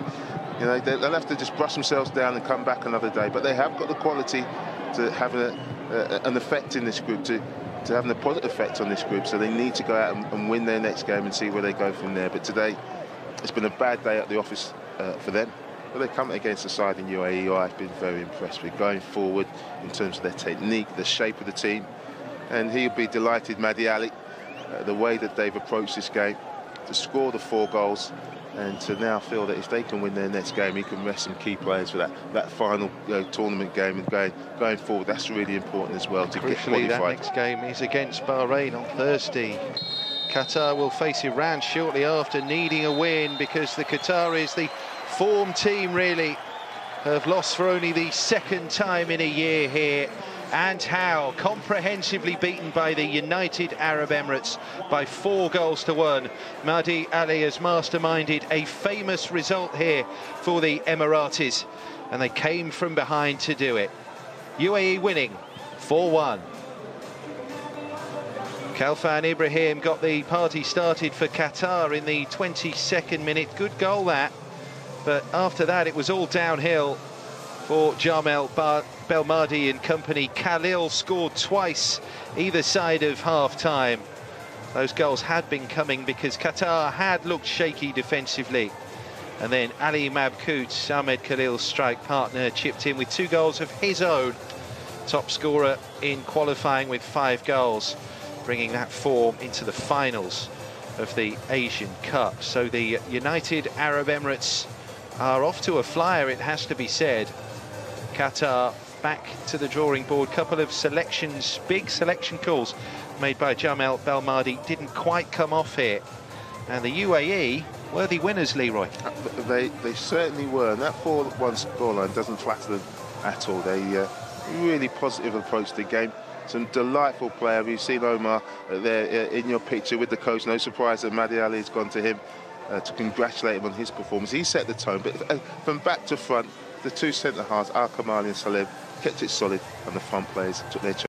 S3: you know, they'll have to just brush themselves down and come back another day. But they have got the quality to have an effect in this group, to have a positive effect on this group. So they need to go out and win their next game and see where they go from there. But today, it's been a bad day at the office for them. But they come against a side in UAE who I've been very impressed with going forward in terms of their technique, the shape of the team. And he'll be delighted, Mahdi Ali, the way that they've approached this game, to score the 4 goals, and to now feel that if they can win their next game, he can rest some key players for that final tournament game, and going forward. That's really important as well to get qualified.
S1: That next game is against Bahrain on Thursday. Qatar will face Iran shortly after, needing a win, because the Qataris, the form team really, have lost for only the 2nd time in a year here. And how comprehensively beaten by the United Arab Emirates by 4 goals to 1. Mahdi Ali has masterminded a famous result here for the Emiratis. and they came from behind to do it. UAE winning 4-1. Khalfan Ibrahim got the party started for Qatar in the 22nd minute. Good goal that, but after that it was all downhill for Jamel Belmadi and company. Khalil scored twice either side of half-time. Those goals had been coming because Qatar had looked shaky defensively. And then Ali Mabkhout, Ahmed Khalil's strike partner, chipped in with 2 goals of his own. Top scorer in qualifying with 5 goals, bringing that form into the finals of the Asian Cup. So the United Arab Emirates are off to a flyer, it has to be said. Qatar back to the drawing board. Couple of selections, big selection calls made by Jamel Belmadi didn't quite come off here. And the UAE, worthy winners, Leroy.
S3: They certainly were, and that 4-1 scoreline doesn't flatter them at all. They really positive approach to the game. Some delightful player. We've seen Omar there in your picture with the coach. No surprise that Mahdi Ali has gone to him to congratulate him on his performance. He set the tone, but from back to front, the 2 centre halves, Al Kamali and Salem, kept it solid, and the front players took their chance.